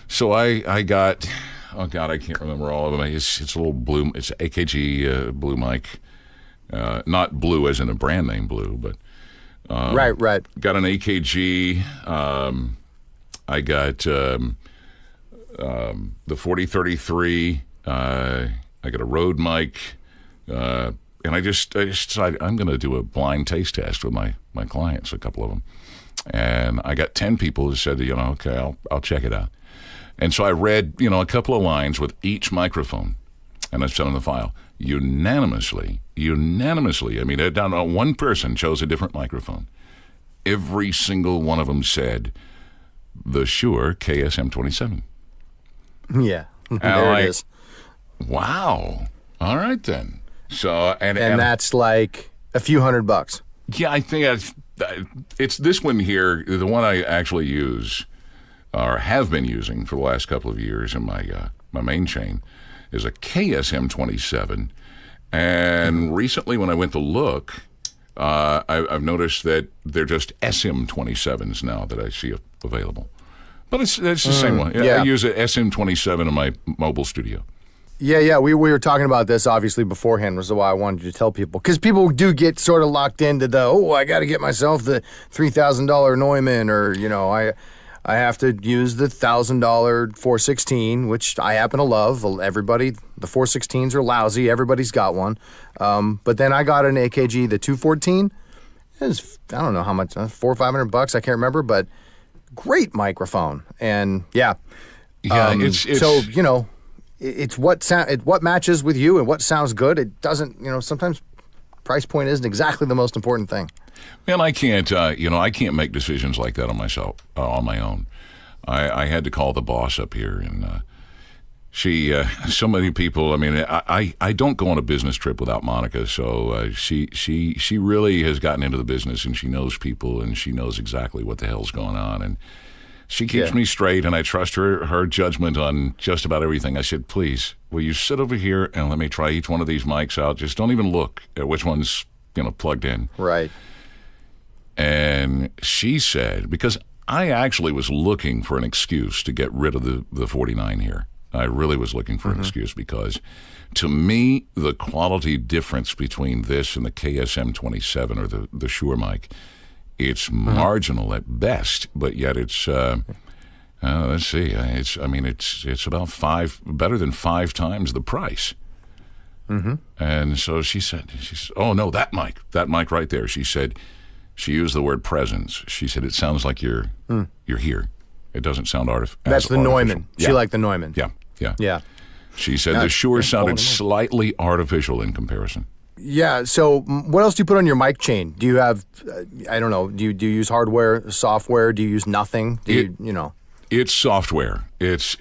So I got, oh God, I can't remember all of them. It's a little blue, it's an AKG blue mic. Not blue as in a brand name blue, but Right. got an AKG. I got the 4033. I got a Rode mic, and I just decided I'm going to do a blind taste test with my clients, a couple of them, and I got 10 people who said, okay, I'll check it out, and so I read, a couple of lines with each microphone, and I sent them the file unanimously. I mean, down to one person chose a different microphone. Every single one of them said the Shure KSM-27. Yeah. There it is. Wow. All right then. So and that's like a few $100. Yeah, I think it's this one here, the one I actually use or have been using for the last couple of years in my main chain is a KSM-27. And recently when I went to look, I've noticed that they're just SM-27s now that I see available. But it's the same one. Yeah. I use a SM-27 in my mobile studio. Yeah. We were talking about this obviously beforehand, was why I wanted to tell people, because people do get sort of locked into I got to get myself the $3,000 Neumann, or I have to use the $1,000 416, which I happen to love. Everybody, the 416s are lousy. Everybody's got one. But then I got an AKG, the 214. It was, I don't know how much, $400 or $500. I can't remember, but great microphone. And so it's what matches with you and what sounds good. It doesn't, sometimes price point isn't exactly the most important thing. Man, I can't, I can't make decisions like that on my own. I had to call the boss up here, and so many people. I mean, I don't go on a business trip without Monica. So she really has gotten into the business, and she knows people, and she knows exactly what the hell's going on, and she keeps me straight, and I trust her judgment on just about everything. I said, please, will you sit over here and let me try each one of these mics out? Just don't even look at which one's plugged in. Right. And she said, because I actually was looking for an excuse to get rid of the 49 here. I really was looking for an excuse, because to me, the quality difference between this and the KSM-27 or the Shure mic, it's marginal at best, but yet it's, let's see, it's about better than 5 times the price. Mm-hmm. And so she said, oh no, that mic right there. She said, she used the word presence. She said, it sounds like you're here. It doesn't sound artificial. That's the Neumann. Yeah. She liked the Neumann. Yeah. She said the Shure sounded slightly artificial in comparison. Yeah. So what else do you put on your mic chain? Do you have, I don't know, do you use hardware, software? Do you use nothing? It's software. It's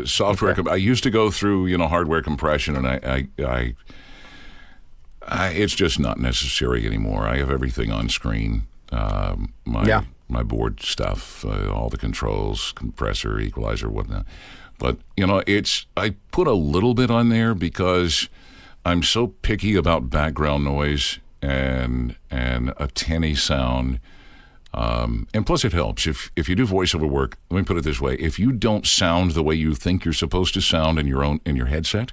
software. Okay. I used to go through, hardware compression, and I it's just not necessary anymore. I have everything on screen. My board stuff, all the controls, compressor, equalizer, whatnot. But I put a little bit on there because I'm so picky about background noise and a tinny sound. And plus it helps. If you do voiceover work, let me put it this way. If you don't sound the way you think you're supposed to sound in your headset,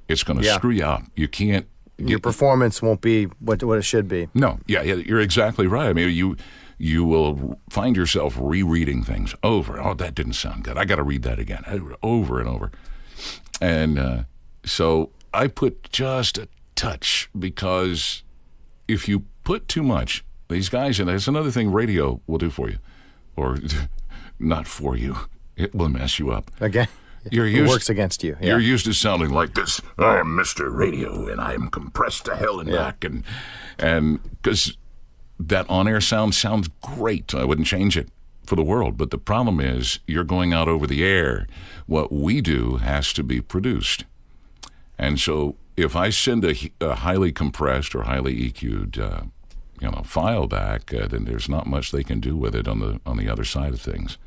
it's going to screw you up. You can't your performance won't be what it should be. No, yeah, you're exactly right. I mean, you will find yourself rereading things over. Oh, that didn't sound good. I got to read that again, over and over. And so I put just a touch, because if you put too much, these guys, and that's another thing radio will do for you, or not for you. It will mess you up. Again, it works against you. Yeah. You're used to sounding like this. I am Mr. Radio, and I am compressed to hell and back, and because that on-air sounds great. I wouldn't change it for the world. But the problem is you're going out over the air. What we do has to be produced. And so if I send a highly compressed or highly EQ'd file back, then there's not much they can do with it on the other side of things.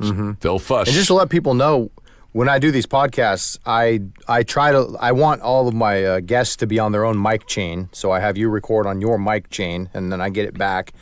So they'll fuss. And just to let people know, when I do these podcasts, I want all of my guests to be on their own mic chain. So I have you record on your mic chain, and then I get it back.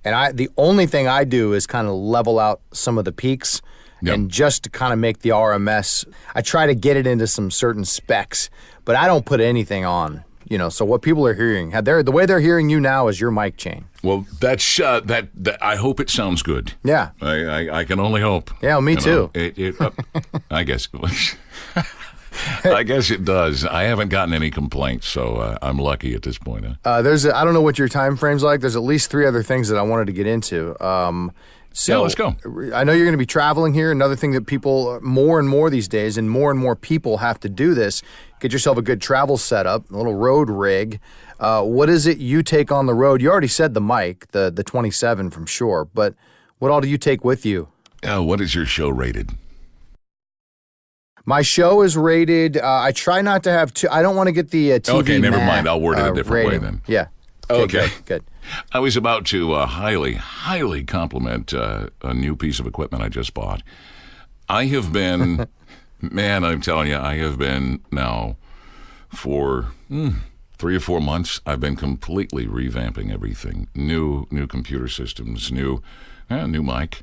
And the only thing I do is kind of level out some of the peaks, and just to kind of make the RMS. I try to get it into some certain specs, but I don't put anything on. So what people are hearing, the way they're hearing you now is your mic chain. Well, that's that. I hope it sounds good. Yeah, I can only hope. Yeah, well, me too. I guess. I guess it does. I haven't gotten any complaints, so I'm lucky at this point. I don't know what your time frame's like. There's at least 3 other things that I wanted to get into. So let's go. I know you're going to be traveling here. Another thing that people more and more these days, and more people have to do this, get yourself a good travel setup, a little road rig. What is it you take on the road? You already said the mic, the 27 from Shure, but what all do you take with you? What is your show rated? My show is rated, I try not to have I don't want to get the TV Okay, never mind. I'll word it a different way then. Yeah. Okay. Good. I was about to highly compliment a new piece of equipment I just bought. I have been, man, I'm telling you, I have been now for 3 or 4 months. I've been completely revamping everything. New computer systems, new mic,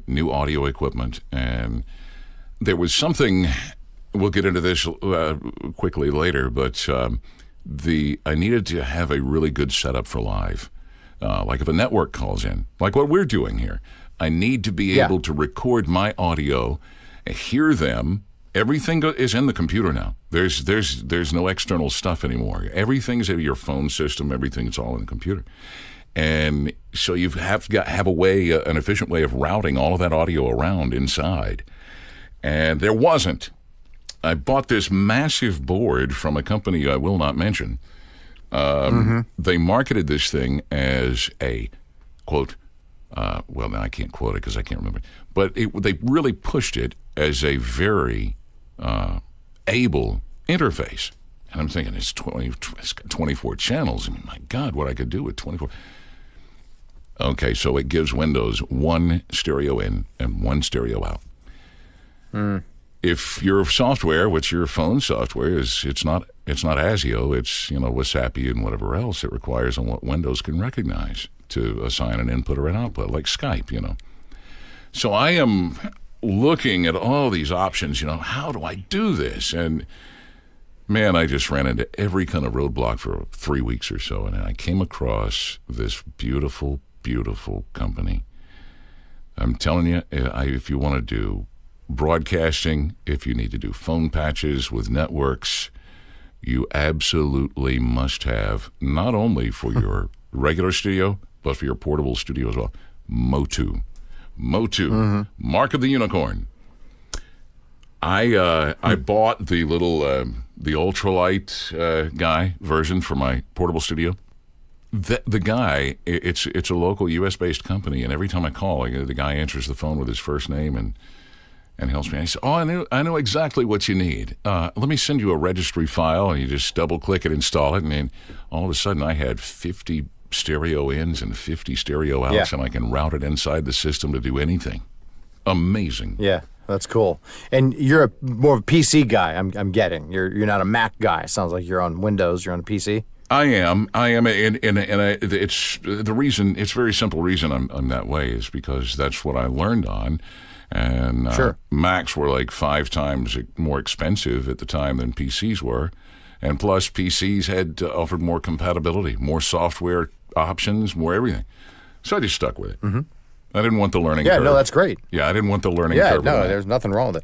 new audio equipment, and there was something. We'll get into this quickly later, but I needed to have a really good setup for live. Like if a network calls in, like what we're doing here, I need to be able to record my audio, hear them. Everything is in the computer now. There's no external stuff anymore. Everything's in your phone system. Everything's all in the computer. And so you have a way, an efficient way of routing all of that audio around inside. And there wasn't. I bought this massive board from a company I will not mention. They marketed this thing as a, quote, well, now I can't quote it because I can't remember. But they really pushed it as a very able interface. And I'm thinking, it's got 24 channels. I mean, my God, what I could do with 24. Okay, so it gives Windows 1 stereo in and 1 stereo out. If your software, which your phone software is, it's not ASIO, it's Wasapi and whatever else it requires on what Windows can recognize to assign an input or an output, like Skype. So I am looking at all these options. How do I do this? And man, I just ran into every kind of roadblock for 3 weeks or so, and I came across this beautiful, beautiful company. I'm telling you, if you want to do broadcasting, if you need to do phone patches with networks, you absolutely must have, not only for your regular studio, but for your portable studio as well, Motu. Mark of the Unicorn. I bought the little the ultralight guy version for my portable studio. The guy, it's a local U.S.-based company, and every time I call, the guy answers the phone with his first name and helps me. I say, I know exactly what you need. Let me send you a registry file, and you just double-click it, install it, and then all of a sudden I had 50 stereo ins and 50 stereo outs, and I can route it inside the system to do anything. Amazing. Yeah, that's cool. And you're more of a PC guy, I'm getting. You're not a Mac guy. Sounds like you're on Windows, you're on a PC. I am, and it's the reason. It's a very simple reason I'm that way is because that's what I learned on. And Macs were like 5 times more expensive at the time than PCs were. And plus, PCs had offered more compatibility, more software options, more everything. So I just stuck with it. Mm-hmm. I didn't want the learning curve. Yeah, no, that's great. Yeah, I didn't want the learning Yeah, curve. no, there's nothing wrong with it.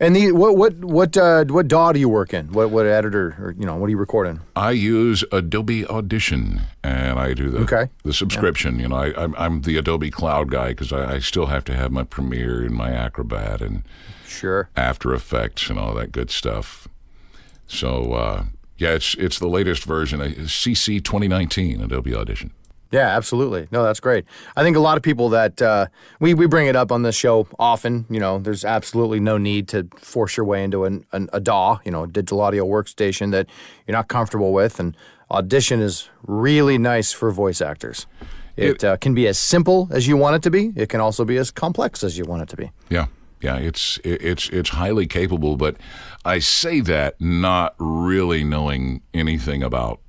And what DAW do you work in? What editor, or what do you record in? I use Adobe Audition, and I do the subscription. Yeah. I'm the Adobe Cloud guy because I still have to have my Premiere and my Acrobat and After Effects and all that good stuff. So it's the latest version, CC 2019 Adobe Audition. Yeah, absolutely. No, that's great. I think a lot of people that we bring it up on this show often. There's absolutely no need to force your way into a DAW, a digital audio workstation that you're not comfortable with. And Audition is really nice for voice actors. It can be as simple as you want it to be. It can also be as complex as you want it to be. Yeah. Yeah, it's highly capable, but I say that not really knowing anything about,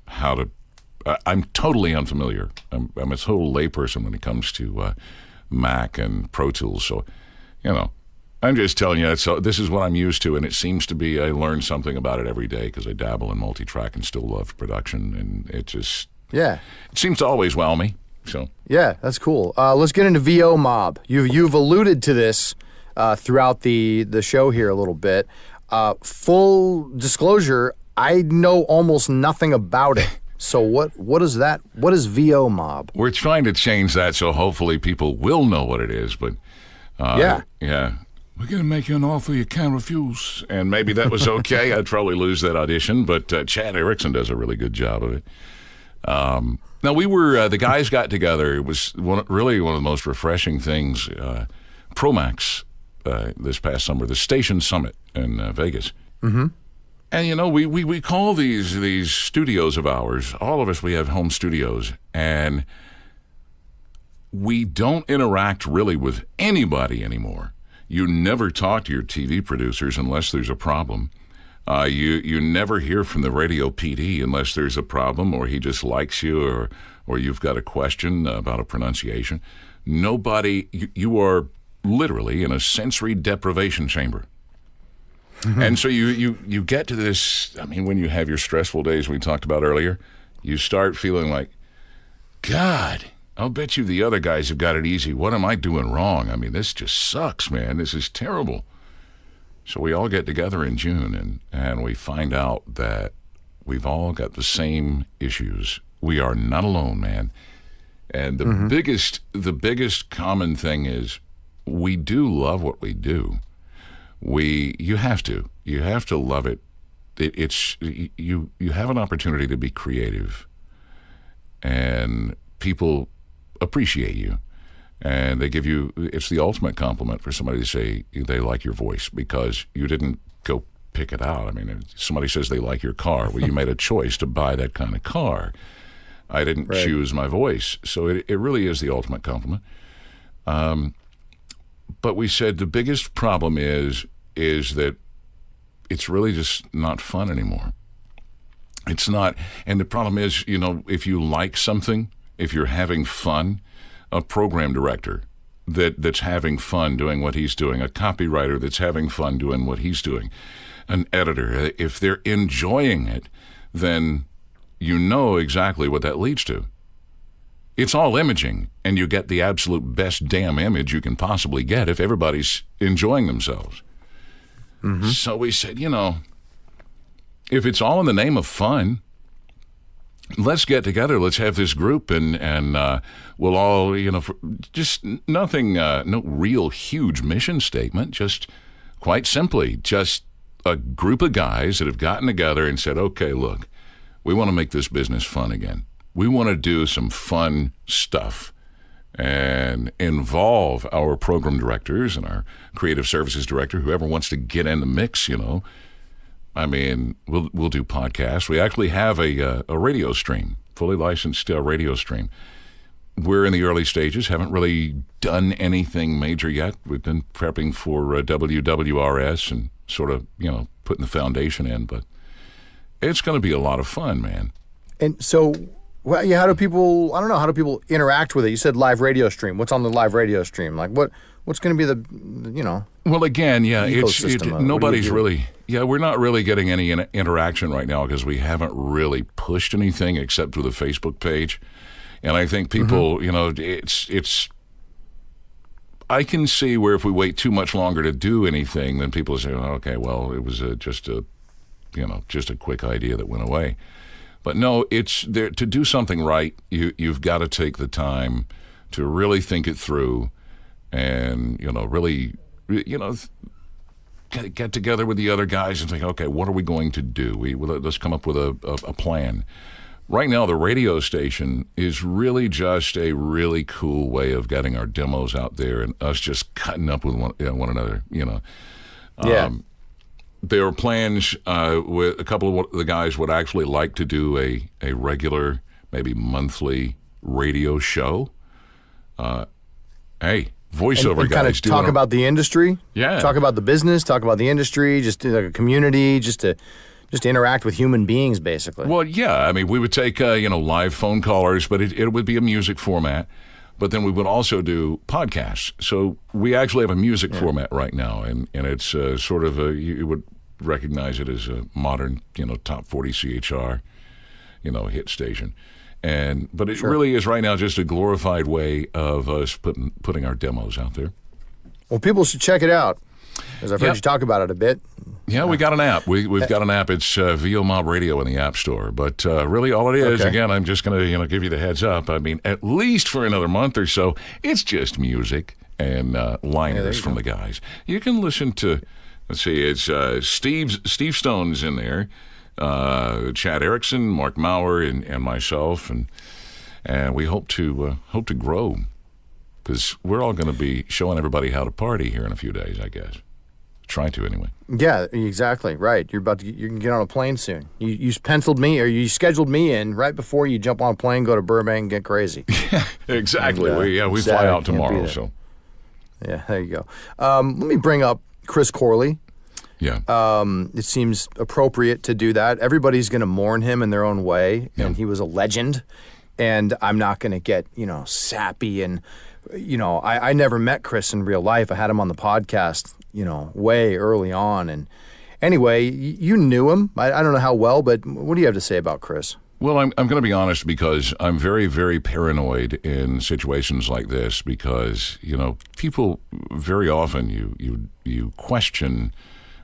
how to. I'm totally unfamiliar. I'm a total layperson when it comes to Mac and Pro Tools. So, I'm just telling you, this is what I'm used to, and it seems to be, I learn something about it every day because I dabble in multi-track and still love production, and it just, it seems to always wow me. So yeah, that's cool. Let's get into VO Mob. You've alluded to this throughout the show here a little bit. Full disclosure, I know almost nothing about it. So what is that? What is VO Mob? We're trying to change that so hopefully people will know what it is. But yeah, we're going to make you an offer you can't refuse. And maybe that was okay. I'd probably lose that audition, but Chad Erickson does a really good job of it. Now we were the guys got together. It was really one of the most refreshing things. Promax this past summer, the Station Summit in Vegas. Mm-hmm. And, we call these studios of ours, all of us, we have home studios, and we don't interact really with anybody anymore. You never talk to your TV producers unless there's a problem. You never hear from the radio PD unless there's a problem or he just likes you or you've got a question about a pronunciation. Nobody, you are literally in a sensory deprivation chamber. Mm-hmm. And so you get to this, when you have your stressful days we talked about earlier, you start feeling like, God, I'll bet you the other guys have got it easy. What am I doing wrong? This just sucks, man. This is terrible. So we all get together in June and we find out that we've all got the same issues. We are not alone, man. And the biggest common thing is we do love what we do. You have to love it. It's you have an opportunity to be creative, and people appreciate you, and they give you. It's the ultimate compliment for somebody to say they like your voice because you didn't go pick it out. Somebody says they like your car. Well, you made a choice to buy that kind of car. I didn't choose my voice, so it really is the ultimate compliment. But we said the biggest problem is that it's really just not fun anymore. It's not, and the problem is, if you like something, if you're having fun, a program director that's having fun doing what he's doing, a copywriter that's having fun doing what he's doing, an editor, if they're enjoying it, then you know exactly what that leads to. It's all imaging, and you get the absolute best damn image you can possibly get if everybody's enjoying themselves. Mm-hmm. So we said, if it's all in the name of fun, let's get together. Let's have this group, and we'll all, just nothing, no real huge mission statement. Just quite simply, just a group of guys that have gotten together and said, okay, look, we want to make this business fun again. We want to do some fun stuff and involve our program directors and our creative services director, whoever wants to get in the mix, we'll do podcasts. We actually have a radio stream, fully licensed radio stream. We're in the early stages, haven't really done anything major yet. We've been prepping for WWRS and sort of, putting the foundation in, but it's going to be a lot of fun, man. And so, how do people interact with it? You said live radio stream. What's on the live radio stream? Like what's going to be the. Well, again, nobody's really, Yeah, we're not really getting any interaction right now because we haven't really pushed anything except through the Facebook page. And I think people, it's. I can see where if we wait too much longer to do anything, then people say, okay, well, it was just a quick idea that went away. But no, it's there to do something right. You've got to take the time to really think it through, and really, get together with the other guys and think, okay, what are we going to do? Let's come up with a plan. Right now, the radio station is really just a really cool way of getting our demos out there and us just cutting up with one another. There are plans with a couple of the guys would actually like to do a regular, maybe monthly radio show. Voiceover and guys kind of talk about the industry. Yeah, talk about the business. Talk about the industry. Just like a community. Just to interact with human beings, basically. Well, yeah. I mean, we would take live phone callers, but it would be a music format. But then we would also do podcasts. So we actually have a music format right now, and it's sort of you would recognize it as a modern, top 40 CHR, hit station. But it really is right now just a glorified way of us putting our demos out there. Well, people should check it out, because I've heard you talk about it a bit. Yeah, we got an app. We've got an app. It's VO Mob Radio in the App Store. But really all it is, again, I'm just going to give you the heads up. I mean, at least for another month or so, it's just music and liners from the guys. You can listen to, let's see, it's Steve Stone's in there, Chad Erickson, Mark Maurer, and myself, and we hope to grow, because we're all going to be showing everybody how to party here in a few days, I guess. Try to anyway. Yeah, exactly. Right. You can get on a plane soon. You penciled me, or you scheduled me in right before you jump on a plane, go to Burbank, and get crazy. Yeah, exactly. And, we fly out tomorrow. So. Yeah, there you go. Let me bring up Chris Corley. Yeah. It seems appropriate to do that. Everybody's going to mourn him in their own way, and he was a legend. And I'm not going to get sappy and I never met Chris in real life. I had him on the podcast, way early on. And anyway, you knew him. I don't know how well, but what do you have to say about Chris? Well, I'm going to be honest, because I'm very, very paranoid in situations like this, because, people very often you question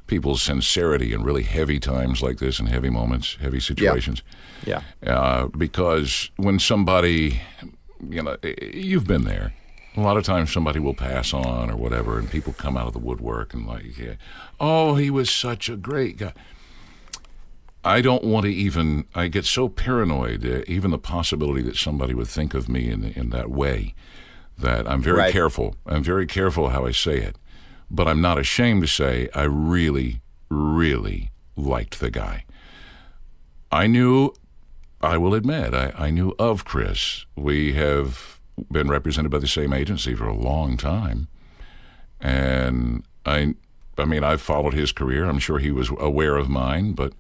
people's sincerity in really heavy times like this, and heavy moments, heavy situations. Yeah. Because when somebody, you've been there. A lot of times somebody will pass on or whatever, and people come out of the woodwork and he was such a great guy. I don't want to I get so paranoid, even the possibility that somebody would think of me in that way, that I'm very careful. I'm very careful how I say it. But I'm not ashamed to say I really, really liked the guy. I will admit, I knew of Chris. We have been represented by the same agency for a long time. And I mean, I've followed his career. I'm sure he was aware of mine, but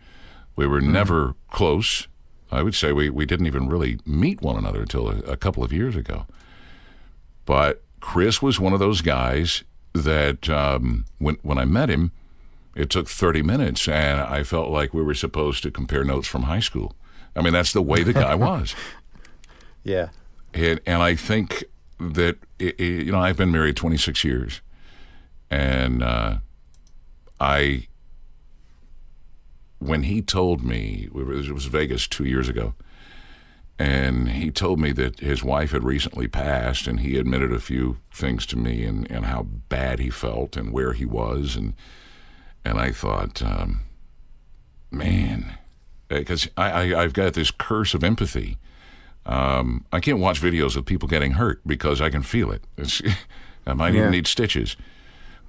we were never close. I would say we didn't even really meet one another until a couple of years ago. But Chris was one of those guys that when I met him, it took 30 minutes, and I felt like we were supposed to compare notes from high school. I mean, that's the way the guy was. Yeah. And I think that, I've been married 26 years, and when he told me, it was Vegas 2 years ago, and he told me that his wife had recently passed, and he admitted a few things to me and how bad he felt and where he was, and I thought, man, because I've got this curse of empathy. I can't watch videos of people getting hurt because I can feel it. I might even need stitches.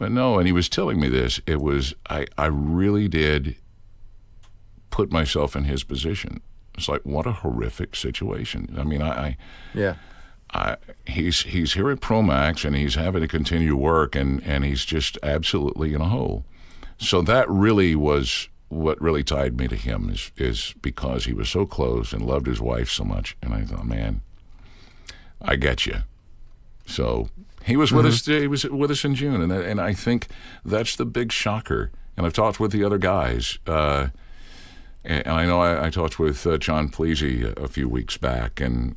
But no, and he was telling me this. It was, I really did put myself in his position. It's like, what a horrific situation. I mean, he's here at Promax, and he's having to continue to work, and he's just absolutely in a hole. So that really was what really tied me to him, is because he was so close and loved his wife so much. And I thought, man, I get you. So he was with us. He was with us in June, and I think that's the big shocker and I've talked with the other guys. And I know I talked with John Pleasy a few weeks back, and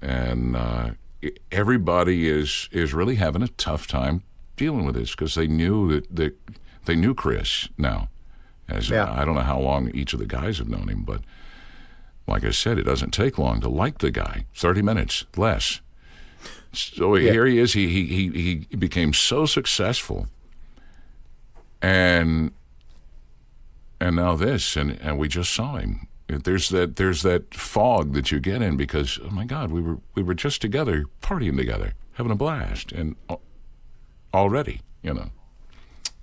everybody is really having a tough time dealing with this because they knew that they knew Chris now. I don't know how long each of the guys have known him, but like I said, it doesn't take long to like the guy. 30 minutes, less. So here he is. He became so successful, and now this, and we just saw him. There's that fog that you get in because, oh my God, we were just together, partying together, having a blast, and already,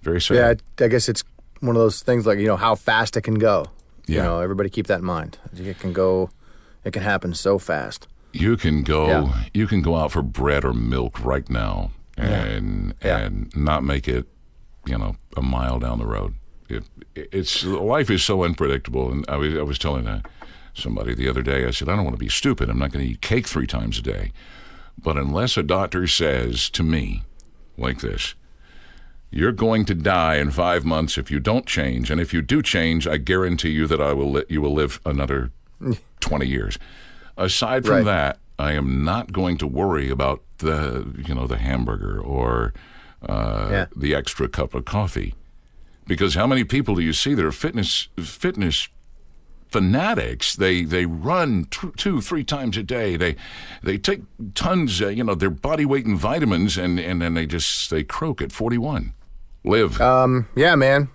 very sad. Yeah, I guess it's one of those things like, how fast it can go. Yeah. Everybody keep that in mind. It can happen so fast. You can go out for bread or milk right now and not make it, a mile down the road. It's life is so unpredictable, and I was telling somebody the other day. I said, I don't want to be stupid. I'm not going to eat cake 3 times a day, but unless a doctor says to me like this, you're going to die in 5 months if you don't change, and if you do change, I guarantee you that you will live another 20 years. Aside from that, I am not going to worry about the hamburger or the extra cup of coffee. Because how many people do you see that are fitness fanatics? They run 2-3 times a day. They take tons, their body weight in vitamins, and then they croak at 41. Live. Yeah, man.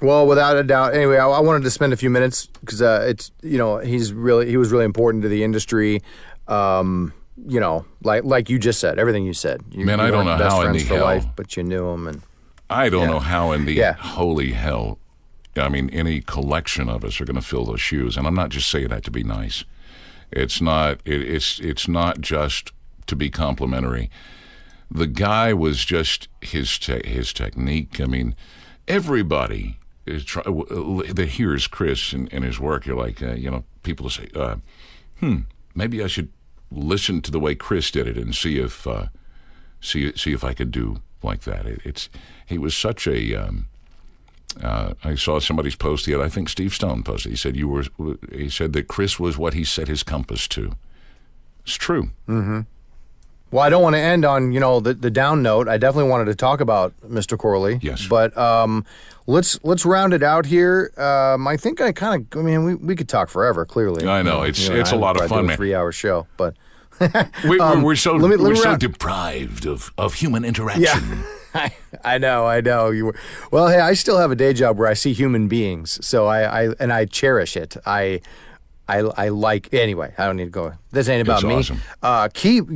Well, without a doubt. Anyway, I wanted to spend a few minutes because it's he was really important to the industry. Like you just said, everything you said. I don't know how in the hell. Life, but you knew him, and I don't know how in the holy hell. I mean, any collection of us are going to fill those shoes, and I'm not just saying that to be nice. It's not. It's not just to be complimentary. The guy was just his technique. I mean, everybody that hears Chris and his work. You're like, people say, maybe I should listen to the way Chris did it and see if I could do like that. He was such a. I saw somebody's post I think Steve Stone posted. He said He said that Chris was what he set his compass to. It's true. Mm-hmm. Well, I don't want to end on the down note. I definitely wanted to talk about Mr. Corley. Yes. But let's round it out here. I think we could talk forever. Clearly, I know it's a lot of fun, man. 3-hour show, but we're so deprived of human interaction. Yeah. I know. You were. Well, hey, I still have a day job where I see human beings, so I cherish it. I like. Anyway, I don't need to go. This ain't about me. Awesome.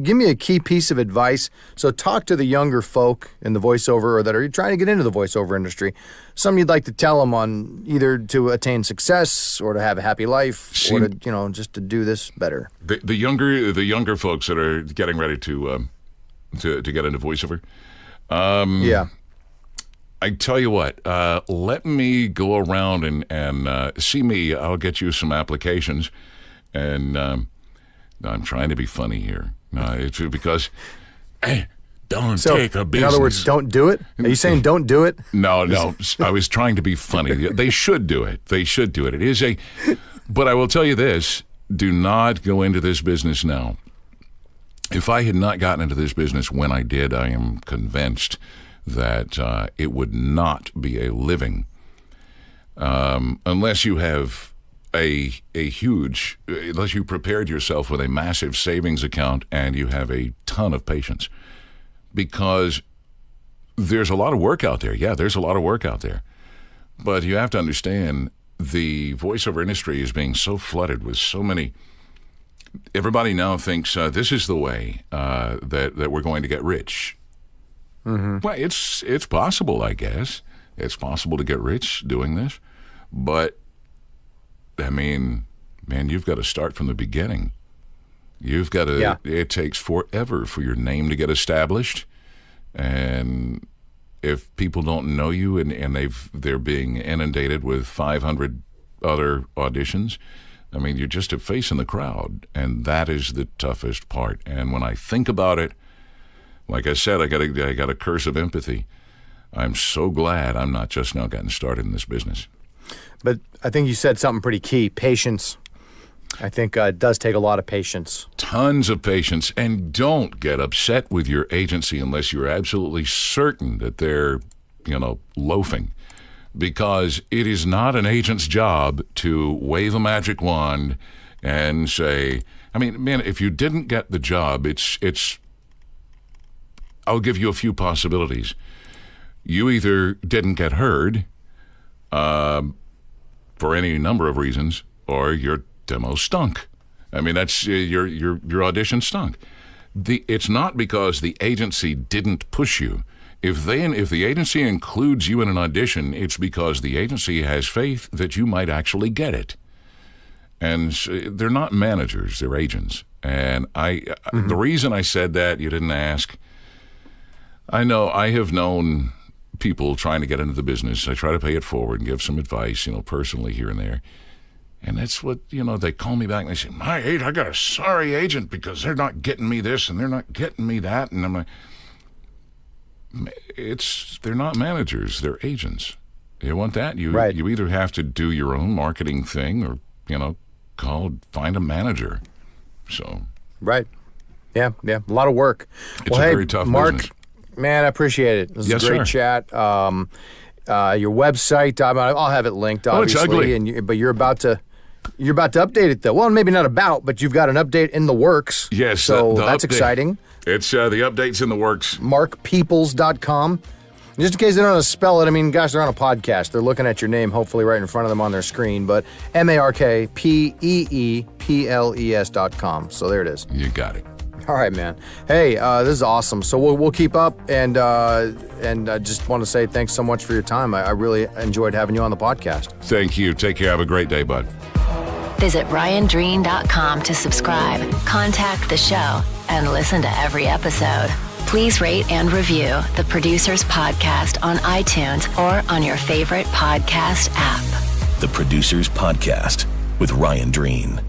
Give me a key piece of advice. So talk to the younger folk in the voiceover or that are trying to get into the voiceover industry. Something you'd like to tell them on either to attain success or to have a happy life or to just to do this better. The younger folks that are getting ready to get into voiceover. I tell you what, let me go around and see me. I'll get you some applications. And I'm trying to be funny here. It's because, don't take a business. In other words, don't do it? Are you saying don't do it? No. I was trying to be funny. They should do it. It is but I will tell you this, do not go into this business now. If I had not gotten into this business when I did, I am convinced that it would not be a living unless you have a huge, unless you prepared yourself with a massive savings account and you have a ton of patience, because there's a lot of work out there. Yeah, there's a lot of work out there, but you have to understand the voiceover industry is being so flooded with so many. Everybody now thinks this is the way that we're going to get rich. Mm-hmm. Well, it's possible, I guess. It's possible to get rich doing this, but I mean, man, you've got to start from the beginning. You've got to. Yeah. It takes forever for your name to get established, and if people don't know you and they're being inundated with 500 other auditions, I mean, you're just a face in the crowd, and that is the toughest part. And when I think about it, like I said, I got a curse of empathy. I'm so glad I'm not just now getting started in this business. But I think you said something pretty key, patience. I think it does take a lot of patience. Tons of patience, and don't get upset with your agency unless you're absolutely certain that they're, loafing. Because it is not an agent's job to wave a magic wand and say, if you didn't get the job, it's I'll give you a few possibilities. You either didn't get heard for any number of reasons, or your demo stunk. That's your audition stunk. It's not because the agency didn't push you. If the agency includes you in an audition, it's because the agency has faith that you might actually get it. And they're not managers; they're agents. And the reason I said that, you didn't ask. I know I have known people trying to get into the business. I try to pay it forward and give some advice, personally here and there. And that's what, they call me back and they say, I got a sorry agent because they're not getting me this and they're not getting me that. And I'm like, they're not managers, they're agents. You want that? You either have to do your own marketing thing or, find a manager. So. Right. Yeah. A lot of work. It's a very tough Mark, business. Man, I appreciate it. This is a great chat. Your website, I'll have it linked, obviously. Oh, it's ugly. But you're about to update it, though. Well, maybe not about, but you've got an update in the works. Yes. So that's exciting. It's the update's in the works. MarkPeeples.com. Just in case they don't know how to spell it, gosh, they're on a podcast. They're looking at your name, hopefully right in front of them on their screen. But MarkPeeples.com. So there it is. You got it. All right, man. Hey, this is awesome. So we'll keep up, and I just want to say thanks so much for your time. I really enjoyed having you on the podcast. Thank you. Take care. Have a great day, bud. Visit RyanDreen.com to subscribe, contact the show, and listen to every episode. Please rate and review the Producers Podcast on iTunes or on your favorite podcast app. The Producers Podcast with Ryan Dreen.